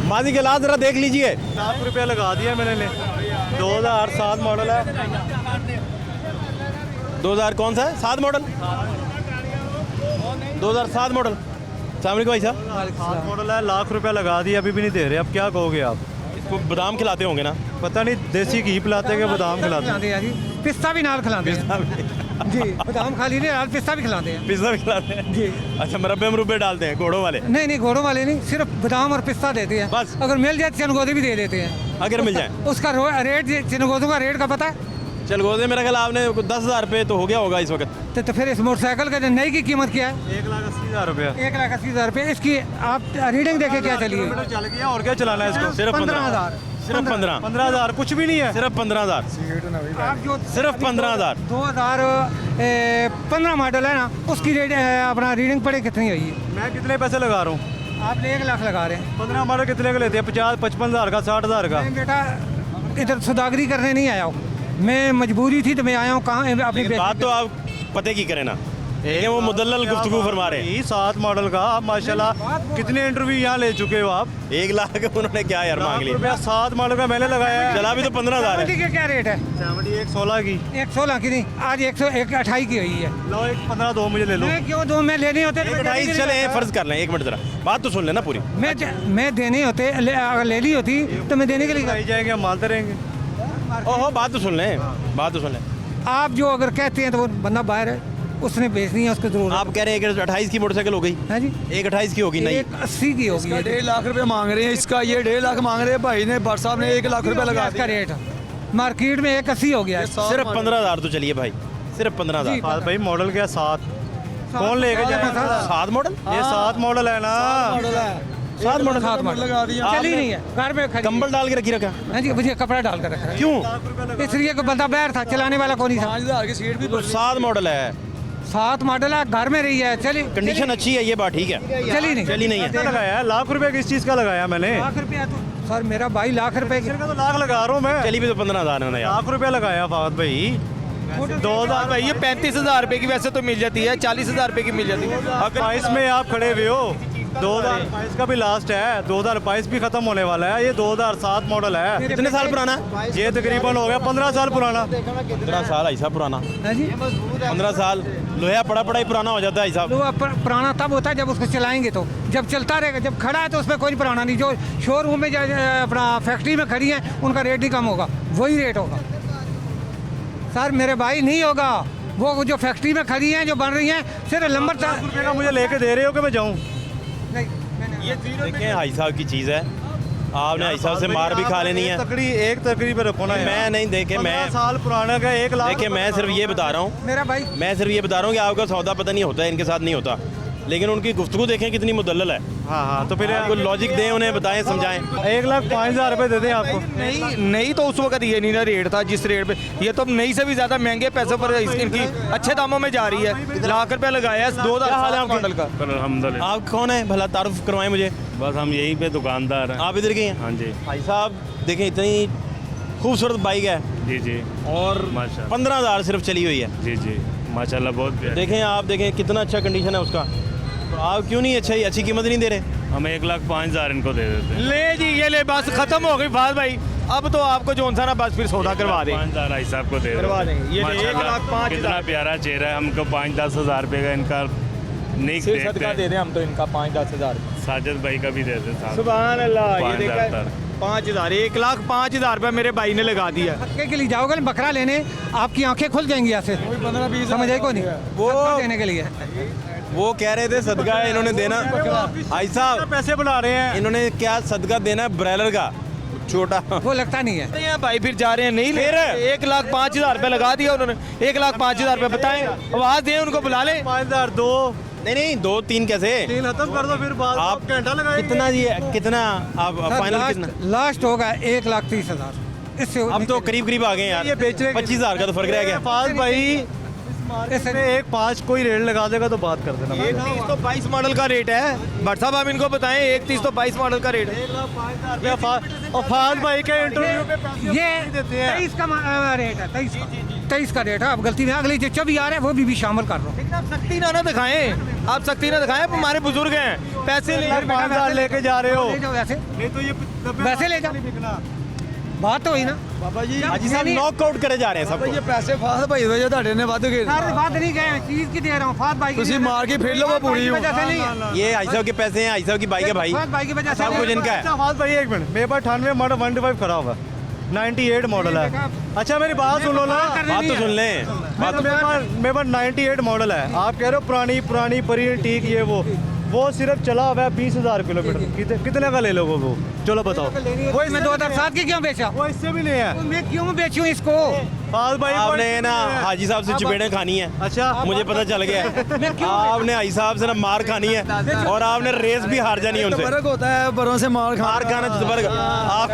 माजी के लाभ जरा देख लीजिए। लाख रुपया लगा दिया मैंने। 2007 मॉडल है। 2000 कौन सा है? 7 मॉडल, 2007 मॉडल। सलाम भाई साहब। 7 मॉडल है, लाख रुपया लगा दिया, अभी भी नहीं दे रहे। अब क्या कहोगे आप? इसको बादाम खिलाते होंगे ना? पता नहीं देसी घी पिलाते हैं कि बादाम खिलाते हैं। पिस्ता भी नाल खिलाते हैं जी, बादाम खा लीजिए, नाल पिस्ता भी खिलाते हैं। पिज्जा भी खिलाते हैं जी। अच्छा, मुरब्बे डालते हैं घोड़ों वाले? नहीं, घोड़ों वाले नहीं, सिर्फ बादाम और पिस्ता देते हैं बस। अगर मिल जाए चनगोदे भी दे देते हैं, अगर मिल जाए। उसका रेट, चनगोदों का रेट का पता है? चलगोदे मेरा ख्याल आपने 10,000 रुपये तो हो गया होगा इस वक्त। तो फिर इस मोटरसाइकिल का नई की कीमत क्या है? 1,80,000 रुपया। 1,80,000 रुपये। इसकी आप रीडिंग देखे क्या चली है? चल गया, और क्या चलाना है इसको? सिर्फ 15,000। सिर्फ 15,000 कुछ भी नहीं है। सिर्फ 15,000। आप जो सिर्फ 15,000। 2015 मॉडल है ना, उसकी रेट अपना रीडिंग पड़े कितनी हुई है? मैं कितने पैसे लगा रहा हूँ? आप 1 लाख लगा रहे हैं। 15 मॉडल कितने का लेते हैं? 50-55,000 का, 60,000 का। नहीं बेटा, इधर सौदागरी करने नहीं आया हूँ मैं, मजबूरी थी तो मैं आया हूँ। कहाँ अपनी बात तो आप पते की करें ना, ये वो मुदल्लल गुफ्तगू फरमा रहे हैं। 7 मॉडल का आप माशाल्लाह कितने इंटरव्यू यहाँ ले चुके हो आप? 1 लाख उन्होंने क्या यार मांग लिया? रुपया 7 मॉडल का मैंने लगाया है। चला भी तो 15,000 है। क्या रेट है? 116 की। 116 की नहीं, आज 128 की हुई है। लो 15 दो मुझे ले लो। मैं क्यों दो? मैं लेने होते 28 चले, फर्ज कर लें, 1 मिनट जरा बात तो सुन लेना पूरी। मैं देने होते, अगर ले ली होती तो मैं देने के लिए जाएंगे, हम मालते रहेंगे। ओहो बात तो सुन लें, बात तो सुन लें। आप जो अगर कहते हैं तो वो बंदा बाहर है, उसने बेचनी है, उसकी जरूरत। आप कह रहे हैं कि 28 की मोटरसाइकिल हो गई है जी, 1.28 की होगी नहीं, 80 की होगी। 1.5 लाख रुपए मांग रहे हैं इसका, ये 1.5 लाख मांग रहे हैं भाई ने, भट्ट साहब ने 1 लाख रुपए लगा इसका रेट मार्केट में 180 हो गया है। सिर्फ 15,000 तो चलिए भाई, सिर्फ 15,000। भाई मॉडल क्या 7 कौन लेके जाएगा? 7 मॉडल, ये 7 मॉडल है ना, 7 मॉडल, 7 मॉडल लगा दिया। चली नहीं है, घर में खड़ी कंबल डाल के रखी रखा है जी, मुझे कपड़ा डाल कर रखा है। क्यों? इसलिए कि बंदा बाहर था, चलाने वाला कौन ही था। 5,000 की सीट भी 7 मॉडल है, 7 मॉडल है, घर में रही है, चली कंडीशन अच्छी है, ये बात ठीक है, चली नहीं, चली नहीं है। लगाया लाख रुपए किस चीज़ का लगाया मैंने? लाख रुपया तो सर मेरा भाई लाख रुपए की तो लाख लगा रहा हूँ मैं, चली भी तो 15,000 है ना यार। लाख रुपए लगाया फाद भाई। 2000 भाई, ये 35,000 रुपए की वैसे तो मिल जाती है, 40,000 रुपए की मिल जाती है। अगर 22 में आप खड़े हुए हो, 2022 का भी लास्ट है, 2022 भी खत्म होने वाला है, ये 2007 मॉडल है। कितने साल पुराना? ये तकरीबन हो गया 15 साल पुराना। 15 साल ऐसा पुराना, है जी। 15 साल लोहा पड़ा ही पुराना हो जाता है साहब। वो पुराना तब होता है जब उसको चलाएंगे, तो जब चलता रहेगा, जब खड़ा है तो उसमें कोई पुराना नहीं। जो शोरूम में अपना फैक्ट्री में खड़ी है, उनका रेट ही कम होगा, वही रेट होगा सर मेरे भाई, नहीं होगा। वो जो फैक्ट्री में खड़ी हैं, जो बन रही हैं, सिर्फ नंबर रुपये का मुझे लेके दे रहे हो कि मैं जाऊँ? देखें भाई साहब की चीज़ है, आपने भाई साहब से मार भी खा लेनी है। एक तकड़ी पे रखो ना, मैं नहीं, देखे मैं 15 साल पुराना का 1 लाख। देखिए मैं सिर्फ ये बता रहा हूँ, मेरा भाई, मैं सिर्फ ये बता रहा हूँ कि आपका सौदा पता नहीं होता है, इनके साथ नहीं होता, लेकिन उनकी गुफ्तगू देखें कितनी मुदल्लल है। हाँ, तो फिर आपको लॉजिक दें, उन्हें बताएं, समझाएं। 1,05,000 रुपए दे दें आपको। नहीं तो उस वक्त ये नहीं ना रेट था जिस रेट पे, ये तो नई से भी ज्यादा महंगे पैसों पर इनकी अच्छे दामों में जा रही है। लाख रुपए लगाया 2000 मॉडल का। अल्हम्दुलिल्लाह। आप कौन है भला, तारुफ करवाएं मुझे। बस हम यहीं पे दुकानदार हैं। आप इधर के हैं? हाँ जी। भाई साहब देखें, इतनी खूबसूरत बाइक है जी जी, और माशा 15,000 सिर्फ चली हुई है। जी जी, माशाल्लाह बहुत प्यारी। देखें, आप देखें कितना अच्छा कंडीशन है उसका, तो आप क्यों नहीं अच्छी कीमत नहीं दे रहे? हम 1,05,000 इनको दे देते हैं। ले जी, ये ले, बस खत्म हो गई फाद भाई। अब तो आपको जो था ना, बस फिर सौदा करवा दे। 5,000 भाई साहब को दे करवा देते देंगे। ये ले, माशाल्लाह, 1,05,000 कितना प्यारा चेहरा है। हमको 5-10 हज़ार रुपये का इनका नहीं देखते हैं। दे दें हम तो इनका 5-10 हज़ार। साजिद भाई का भी दे देते हैं। सुभान अल्लाह, ये 5,000 देखा 5,000, 1,05,000 रुपए मेरे भाई ने लगा दिया। के लिए जाओगे ना बकरा लेने, आपकी आंखें खुल जाएंगी ऐसे, 15-20 समझ आई को नहीं, वो देने के लिए। वो कह रहे थे सदका है इन्होंने देना, भाई साहब पैसे बुला रहे हैं। इन्होंने क्या सदका देना है ब्रायलर का छोटा, वो लगता नहीं है। यहाँ भाई फिर जा रहे हैं, नहीं ले रहे। 1,05,000 रुपए लगा दिया उन्होंने। 1,05,000 रुपए बताएं, आवाज दें उनको, बुला लें। 5,000 2 नहीं 2-3 कैसे 3 खत्म कर दो, फिर बाद आप घंटा लगाएंगे। कितना जी, कितना आप फाइनल कितना? लास्ट होगा 1,30,000, इससे अब तो करीब आ गए यार, ये बेचने 25,000 का तो फर्क रह गया। फाद भाई, इसमें 1,05,000 कोई रेट लगा देगा तो बात कर देना। 1,30 तो 22 मॉडल का रेट है। भट्ट साहब आप इनको बताएं, 1,30 तो 22 मॉडल का रेट है। और फाद भाई के इंटरव्यू पे पैसे ये देते हैं। 23 का रेट है, 23 का रेट है। अब गलती में अगली जो भी आ रहे हैं वो भी शामिल कर रहा हूँ। लेकिन आप सख्ती ना दिखाएं, आप सख्ती ना दिखाएं, हमारे बुजुर्ग हैं, पैसे ले 5,000 लेके जा रहे हो। ले जाओ वैसे, नहीं तो ये वैसे ले जाओ, बात तो हुई ना। बाबा जी, हाजी साहब नॉकआउट करे जा रहे हैं ये सबको। पैसे फाद भाई जो ਤੁਹਾਡੇ ਨੇ ਵੱਧ ਗਏ सारे बात नहीं गए, चीज की दे रहा हूँ, फाद भाई की ਤੁਸੀਂ मार के फिर लो वो पूरी वजह से नहीं है, ये हाजी साहब के पैसे हैं, हाजी साहब की बाइक है भाई, फाद भाई की वजह से सब कुछ इनका है। फाद भाई एक मिनट, मेरे पास 98 मॉडल 125 खड़ा हुआ, 98 मॉडल है। अच्छा मेरी बात सुन लो ना, बात तो सुन लें, बात तो मेरे पास 98 मॉडल है। आप कह रहे हो पुरानी परी टीक ये वो सिर्फ चला हुआ है 20,000 किलोमीटर। कितने का ले लोगे वो? चलो बताओ। वो मैं 2007 की क्यों बेचा? वो इससे भी नहीं है। मैं क्यों बेचूं इसको? फाद भाई आपने ना हाजी साहब से चपेड़ें खानी है। अच्छा, मुझे पता चल गया है, आपने हाजी साहब से ना मार खानी है और आपने रेस भी हार जानी है उनसे। फर्क होता है बड़ों से मार खाना तो फर्क आप।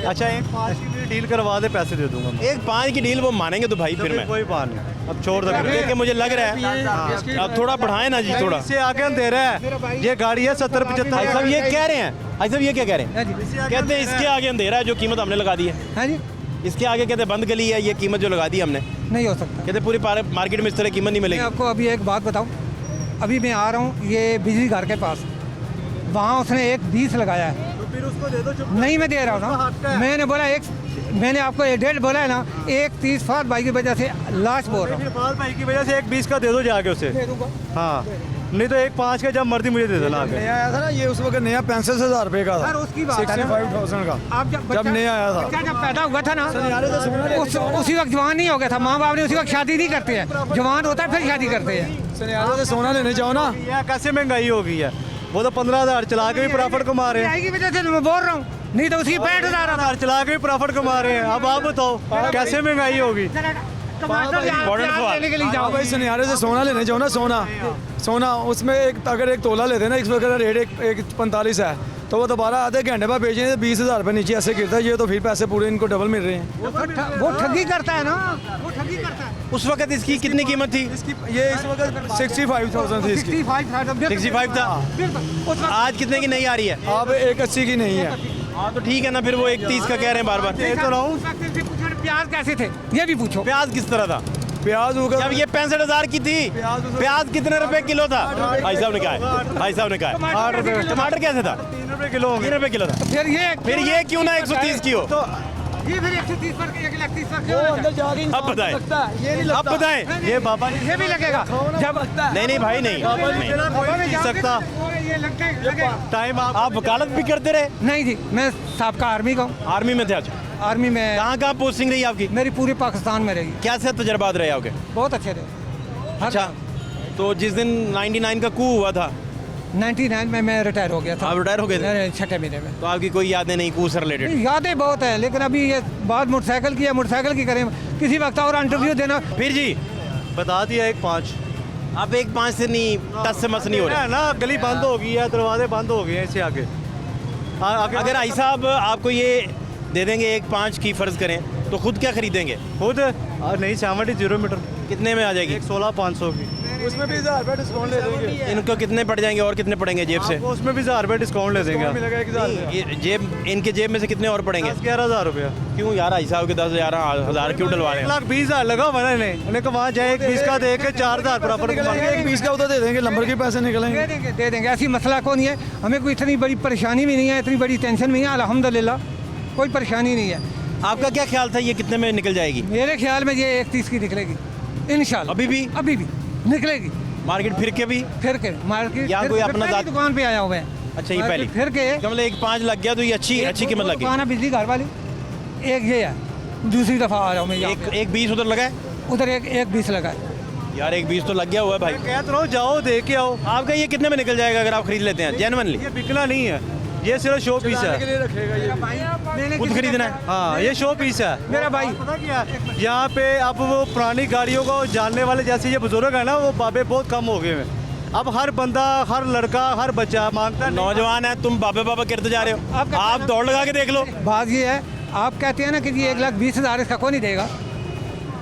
अच्छा 1,05,000 की डील करवा दे, पैसे दे दूंगा। 1,05,000 की डील वो मानेंगे तो भाई फिर मैं कोई बात नहीं, अब छोड़ दो। देख के मुझे लग रहा है अब थोड़ा बढ़ाएं ना जी, थोड़ा। इससे आगे अंधेरा है। ये गाड़ी है 70-75। भाई साहब ये कह रहे हैं, भाई साहब ये क्या कह रहे हैं? कहते हैं इसके आगे अंधेरा है, जो कीमत हमने लगा दी है। हाँ जी, इसके आगे कहते हैं बंद गली है, ये कीमत जो लगा दी हमने, नहीं हो सकता। कहते पूरी मार्केट में इस तरह कीमत नहीं मैं मिलेगी। आपको अभी एक बात बताऊं, अभी मैं आ रहा हूं ये बिजली घर के पास, वहाँ उसने 1,20 लगाया है। तो फिर उसको दे दो। नहीं मैं दे रहा हूँ ना, मैंने बोला मैंने आपको 1.5 बोला है ना, 1,30 फाद भाई की वजह से लास्ट बोल रहा हूँ। फाद भाई की वजह से 1,20 का दे दो जाके उसे। दे दूंगा। हाँ नहीं तो 1.5 का जब मर्जी मुझे दे देना आके। नया आया था ना ये उस वक्त नया 65,000 रुपए का सर था, उसकी बात है ना। 65,000 का आप जब नया आया था। बच्चा जब पैदा हुआ था ना उसी वक्त जवान नहीं हो गया था, माँ बाप ने उसी वक्त शादी नहीं करते हैं, जवान होता है फिर शादी करते हैं। सनियारे से सोना लेने जाओ ना, ये कैसे महंगाई हो गई है, वो तो 15,000 चला के भी प्रॉफिट कमा रहे हैं। की वजह से मैं बोल रहा हूँ, नहीं तो उसकी 65,000 चला के भी प्रॉफिट कमा रहे हैं। अब आप बताओ कैसे महंगाई होगी। लेने के लिए जाओ भाई सनियारे से सोना लेने जाओ ना, सोना उसमें अगर एक तोला लेते हैं ना, इस वक्त रेट एक 45 है, तो वो दोबारा आधे घंटे बाद बेचेंगे 20,000 रुपये नीचे ऐसे गिरता है। ये तो फिर पैसे पूरे इनको डबल मिल रहे हैं। वो ठगी करता है ना, वो ठगी करता है। उस वक्त इसकी कितनी कीमत थी? ये इस वक्त 65,000 थी इसकी। 65 था। आज कितने की नहीं आ रही है? अब 180 की नहीं है। हाँ तो ठीक है ना, फिर वो 130 का कह रहे हैं बार बार। तो रहा हूँ, प्याज कैसे थे ये भी पूछो। प्याज किस तरह था? प्याज होगा जब ये 65,000 की थी, प्याज कितने रुपए किलो था? भाई साहब ने कहा है, भाई साहब ने कहा है 8 रुपए। टमाटर कैसे था? 3 रुपए किलो, 3 रुपए किलो था। फिर ये क्यों ना 130 की हो? तो ये फिर 130 पर 130 पर क्यों अंदर जाके अब बताएं, ये नहीं अब बताएं। ये बाबा ये भी लगेगा जब नहीं भाई नहीं, नहीं जी सकता ये लगेगा टाइम। आप वकालत भी करते रहे? नहीं जी, मैं साहब का आर्मी का हूँ। आर्मी में थे? अच्छा, आर्मी में कहाँ पोस्टिंग रही आपकी? मेरी पूरे पाकिस्तान में रही। कैसे तजर्बात रहे आपके? बहुत अच्छे रहे। अच्छा, तो जिस दिन 99 का कू हुआ था 99 में मैं रिटायर हो गया था। आप रिटायर हो गए थे? 6 महीने में। तो आपकी कोई यादें नहीं कू से रिलेटेड? यादें बहुत है, लेकिन अभी ये बात मोटरसाइकिल की है, मोटरसाइकिल की करें किसी वक्त और इंटरव्यू देना। फिर जी बता दिया 1.5। आप 1.5 से नहीं, 10 से मस नहीं हो रहे है ना, गली बंद हो गई है, दरवाजे बंद हो गए हैं इससे आगे। अगर आई साहब आपको ये दे देंगे 1.5 की फर्ज करें तो खुद क्या खरीदेंगे? खुद नहीं 70 मीटर कितने में आ जाएगी? 16,500 की। उसमें भी 1000 रुपये डिस्काउंट ले देंगे। इनको कितने पड़ जाएंगे और कितने पड़ेंगे जेब से? आपको उसमें भी 1000 रुपये डिस्काउंट ले देंगे। मिलेगा 1000 रुपये। ये जेब, इनके जेब में से कितने और पड़ेंगे? 11,000 रुपया। क्यों यार, आई साहब के 10,000 क्यों डलवा रहे हैं? 1,20,000 लगा हुआ है इन्हें। उन्हें वहाँ जाए 1.20 का दे के 4,000 प्रॉफिट कमाएंगे। 1.20 का उधर दे देंगे, नंबर के पैसे निकलेंगे। दे देंगे, ऐसी मसला को नहीं है। हमें कोई इतनी बड़ी परेशानी भी नहीं है, इतनी बड़ी टेंशन भी नहीं है, अल्हम्दुलिल्लाह कोई परेशानी नहीं है। आपका क्या ख्याल था ये कितने में निकल जाएगी? मेरे ख्याल में ये 31 की निकलेगी इंशाल्लाह। अभी भी निकलेगी। मार्केट फिर के भी मार्केट या कोई अपना पहली दुकान पे आया हुआ है। अच्छा, ये पहले फिर के मतलब 1.5 लग गया तो ये अच्छी कीमत लग दुकान है बिजली घर वाली, एक ये है। दूसरी दफा आ रहा हूँ मैं यहाँ पे। 1.20 उधर लगा है? उधर एक 20 लगा है। यार 1.20 तो लग गया हुआ है भाई। कह तो रहो, जाओ देख के आओ। आपका ये कितने में निकल जाएगा अगर आप खरीद लेते हैं जेन्युइनली? ये बिकना नहीं है, ये सिर्फ शो पीस है। खुद खरीदना है? हाँ, ये शो पीस है मेरा भाई। पता क्या है, यहाँ पे अब वो पुरानी गाड़ियों को जानने वाले जैसे ये बुजुर्ग है ना, वो बाबे बहुत कम हो गए हैं। अब हर बंदा, हर लड़का, हर बच्चा मांगता है। नौजवान है, तुम बाबे बाबा करते जा रहे हो। आप दौड़ लगा के देख लो। बात ये है, आप कहते हैं ना कि ये 1,20,000 इसका कौन नहीं देगा,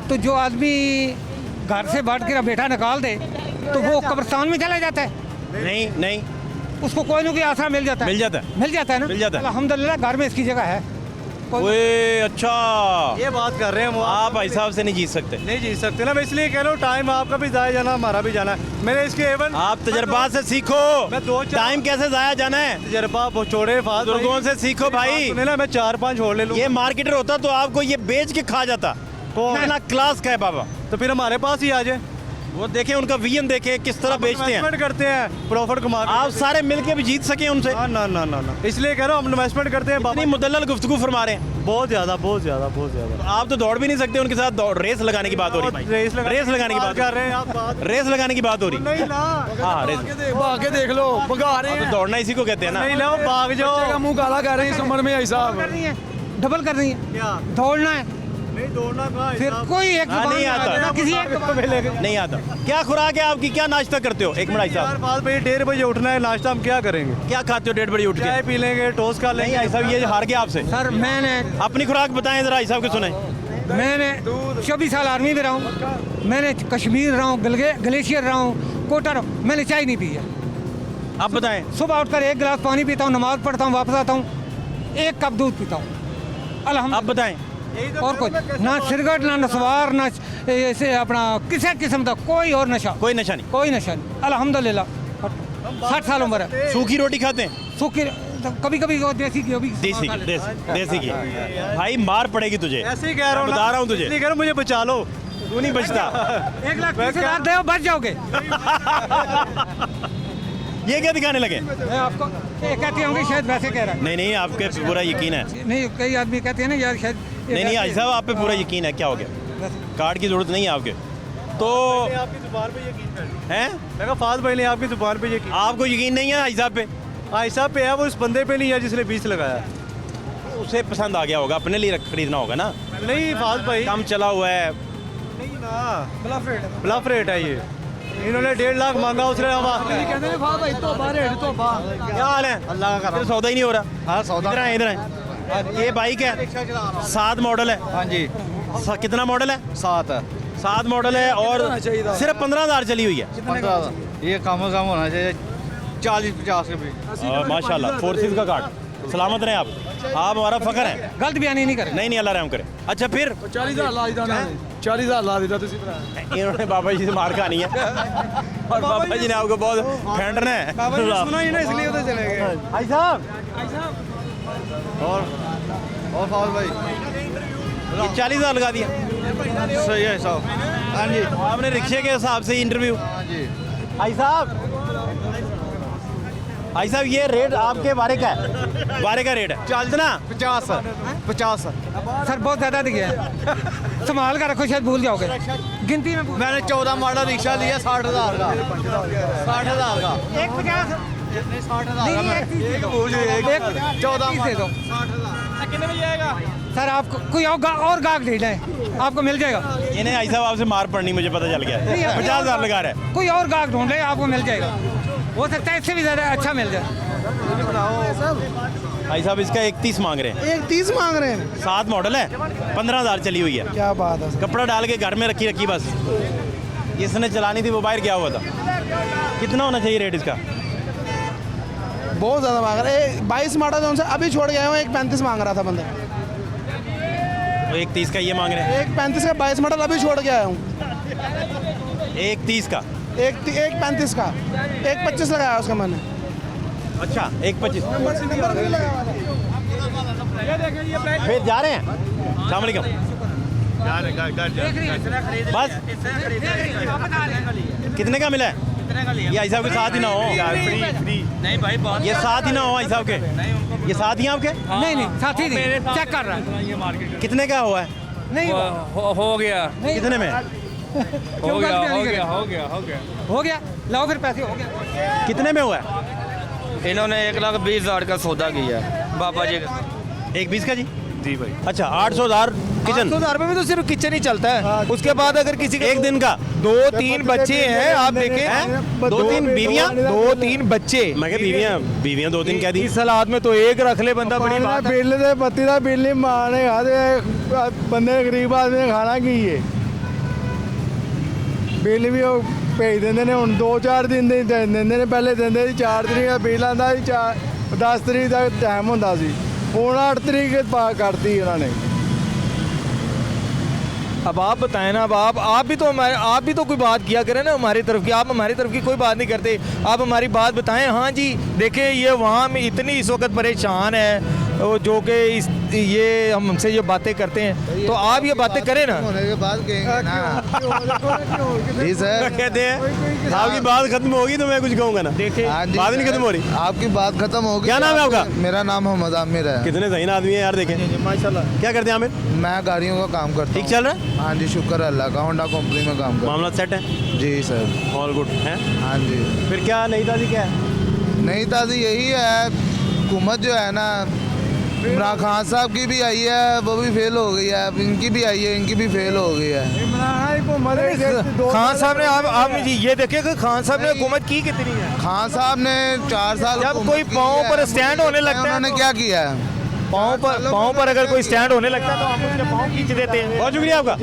तो जो आदमी घर से बैठ कर बेटा निकाल दे तो वो कब्रिस्तान में चला जाता है। नहीं, उसको कोई ना कोई आसरा मिल जाता है ना। मिल जाता है। अल्हम्दुलिल्लाह घर में इसकी जगह है। ओए अच्छा, ये बात कर रहे हैं आप भाई साहब से नहीं जीत सकते। नहीं जीत सकते ना, मैं इसलिए कह रहा हूँ टाइम आपका भी जाया जाना, हमारा भी जाना है। मैंने इसके एवन आप तजर्बा से सीखो, टाइम कैसे जाया जाना है। तजर्बा छोड़े बुजुर्गों से सीखो भाई। ना मैं 4-5 छोड़ ले लूँ। ये मार्केटर होता तो आपको ये बेच के खा जाता। इतना क्लास का है बाबा, तो फिर हमारे पास ही आ जाए। वो देखें, उनका विजन देखें किस तरह बेचते हैं। इन्वेस्टमेंट करते हैं, प्रॉफिट कमा के। आप सारे मिलके भी जीत सके उनसे? ना, इसलिए कह रहा हूँ हम इन्वेस्टमेंट करते हैं। इतनी मुदल्लल गुफ्तगू फरमा रहे हैं। बहुत ज्यादा। तो आप तो दौड़ भी नहीं सकते उनके साथ। रेस लगाने की बात हो रही है। रेस लगाने की बात कर रहे हैं आप। रेस लगाने की बात हो रही नहीं ना, हाँ, रेस आगे देख लो, भगा रहे हैं। दौड़ना इसी को कहते हैं ना। नहीं ना, वो भाग जाओ। मुंह काला कर रहे हैं इस उम्र में भाई साहब। डबल कर रही है, क्या दौड़ना है। नहीं दौड़ना कहाँ है फिर साहब? कोई एक नहीं आता। किसी एक नहीं आता। क्या खुराक है आपकी? क्या नाश्ता करते हो? एक मिनट यार साहब, बात भाई 1:30 बजे उठना है, नाश्ता हम क्या करेंगे? क्या खाते हो 1:30 बजे उठ चाय के? पी लेंगे, टोस्ट खा नहीं लेंगे। आई साहब, ये हार गया आपसे। सर मैंने अपनी खुराक बताएं जरा, आई साहब के सुने। 24 साल आर्मी में रहा हूँ, मैंने कश्मीर रहा हूँ, ग्लेशियर रहा हूँ, कोटा रहा हूँ, मैंने चाय नहीं पी है। आप बताएं। सुबह उठकर 1 गिलास पानी पीता हूँ, नमाज पढ़ता हूँ, वापस आता हूँ, 1 कप दूध पीता हूँ। आप बताएं। और कुछ ना, सिगरेट ना नस्वार ना ऐसे अपना किसी किस्म का कोई और नशा, कोई नशा नहीं। कोई नशा नहीं अल्हम्दुलिल्लाह। 60 साल उम्र है। सूखी रोटी खाते हैं? सूखी कभी कभी देसी घी भी देसी घी। भाई मार पड़ेगी तुझे, ऐसे ही कह रहा हूँ, बता रहा हूँ तुझे। इसलिए कह रहा हूँ मुझे बचा लो। क्यों नहीं बचता? 1,30,000 दे बच जाओगे। ये क्या दिखाने लगे? मैं आपको कहती होंगे शायद वैसे कह रहा है। नहीं आपके पे पूरा यकीन है? नहीं, कई आदमी कहते हैं ना यार शायद। नहीं हाजी साहब, आप पे पूरा यकीन है? क्या हो गया? कार्ड की जरूरत नहीं है आपके तो? आपकी जुबान पे यकीन कर हैं? मैं कहा फाज भाई ने आपकी जुबान पे यकीन। आपको यकीन नहीं है हाजी साहब पे? हाजी साहब पे है, वो इस बंदे पे नहीं है जिसने 20 लगाया। उसे पसंद आ गया होगा, अपने लिए खरीदना होगा ना। नहीं फाज भाई, काम चला हुआ है। नहीं ना, ब्लफ रेट है ये। इन्होंने 1.5 लाख मांगा, उसने क्या हाल है? अल्लाह का सौदा ही नहीं हो रहा। हाँ सौदा। इधर आए। ये बाइक है, 7 मॉडल है। हाँ जी, कितना मॉडल है? 7 है। 7 मॉडल है और सिर्फ 15,000 चली हुई है। 15,000 ये कम से कम होना चाहिए 40-50 के भी। माशाल्लाह, फोर्सेस का कार्ड। सलामत रहें आप हमारा फख्र है। गलत बयानी नहीं करे। नहीं अल्लाह रहम करे। अच्छा फिर 40,000 ला दिया ना, 40,000 ला दिया तुसी भरा। इन्होंने बाबा जी से मार खानी है और बाबा जी ने आपको बहुत फेंटना है। बाबा जी सुना ही ना, इसलिए उधर चले गए। भाई साहब और फाज भाई ये 40,000 लगा दिया। सही है साहब। हाँ जी, आपने रिक्शे के हिसाब से इंटरव्यू। हाँ जी। भाई साहब ये रेट आपके बारे का है? बारे का रेट है चलना 50 सर बहुत ज़्यादा दिया है। संभाल कर रखो, शायद भूल जाओगे गिनती में। मैंने 14 मॉडल रिक्शा लिया 60,000 का। 60,000 का। एक 50 14 दे दो। कितने में जाएगा? सर आपको कोई और गाहक ढूंढना है, आपको मिल जाएगा। इन्हें भाई साहब आपसे मार पड़नी मुझे पता चल गया है। 50,000 लगा रहा है। कोई और गाहक ढूंढ ले, आपको मिल जाएगा। हो सकता है इससे भी ज़्यादा अच्छा मिल जाए। भाई साहब इसका 31 मांग रहे हैं। 31 मांग रहे हैं? 7 मॉडल है, 15,000 चली हुई है। क्या बात है। कपड़ा डाल के घर में रखी बस। इसने चलानी थी, वो बाहर गया हुआ था। कितना होना चाहिए रेट इसका? बहुत ज़्यादा मांग रहे हैं। 22 मॉडल जो अभी छोड़ गया हूँ, 1,35 मांग रहा था बंदा। तो 31 का ये मांग रहे हैं। 1,35 का 22 मॉडल अभी छोड़ के आया हूँ। 1,30 का? 1,35 का 1,25 लगाया उसका मैंने। अच्छा 1,25 फिर जा रहे हैं। अस्सलाम वालेकुम। बस कितने का मिला है? ये भाई साहब के साथ ही ना हो। नहीं भाई बहुत ये साथ ही ना हो भाई साहब के। ये साथ ही आपके? नहीं साथी नहीं, चेक कर रहा है। कितने का हुआ है? नहीं हो गया। कितने में? हो गया लाओ फिर पैसे। हो गया। कितने में हुआ है? इन्होंने 1,20,000 का सौदा किया है बाबा जी का। 1,20 का जी? जी भाई। अच्छा 800,000 किचन। 800,000 में भी तो सिर्फ किचन ही चलता है। उसके बाद अगर किसी का एक दिन का 2-3 बच्चे हैं, आप देखें 2-3 बीवियां, 2-3 बच्चे। मैं क्या बीवियां 2-3 कह दी। इस हालात में तो एक रख ले बंदा, बड़ी बात है। बिल दे पत्ती का बिल नहीं मारने खाते बंदे गरीब आदमी ने खाना की है। बिल भी ਉਹ ਭੇਜ ਦਿੰਦੇ ਨੇ ਹੁਣ 2-4 ਦਿਨ ਦੇ ਦਿੰਦੇ ਨੇ, ਪਹਿਲੇ ਦਿੰਦੇ ਸੀ 4 ਤਰੀਕ ਦਾ ਬਿੱਲ ਆਂਦਾ ਸੀ 10 ਤਰੀਕ ਦਾ ਟਾਈਮ ਹੁੰਦਾ ਸੀ, ਹੁਣ 8 ਤਰੀਕ ਕਰਤੀ ਉਹਨਾਂ ਨੇ। अब आप बताएं ना, अब आप भी तो कोई बात किया करें ना हमारी तरफ की। आप हमारी तरफ की कोई बात नहीं करते। आप हमारी बात बताएं। हाँ जी देखिए, ये वहाँ में इतनी इस वक्त परेशान है जो कि ये हमसे ये बातें करते हैं, तो आप ये बातें करें ना। होने के बाद जी सर कहते हैं आपकी बात खत्म होगी तो मैं कुछ कहूँगा ना। देखिए बात नहीं खत्म हो रही। आपकी बात खत्म होगी। क्या नाम है आपका? मेरा नाम मोहम्मद आमिर है। कितने सही आदमी है यार, देखें माशाल्लाह। क्या करते हैं आमिर? मैं गाड़ियों का काम करता हूँ। ठीक चल रहा है? हाँ जी शुक्र है अल्लाह का। होंडा कंपनी में काम करता मामला सेट है? हूँ। जी सर ऑल गुड है। हाँ जी। फिर क्या नई ताज़ी क्या है? नई ताज़ी यही है, हुकूमत जो है ना, इमरान खान साहब की भी आई है, वो भी फेल हो गई है। इनकी भी आई है, इनकी भी फेल हो गई है। खान साहब ने आप ये देखें कि खान साहब ने हुकूमत की कितनी है। खान साहब ने 4 साल जब कोई पाँव पर स्टैंड होने लगता है, उन्होंने क्या किया है? पाँव पर अगर कोई स्टैंड होने लगता है तो हम उसके पाँव खींच देते हैं। बहुत शुक्रिया आपका।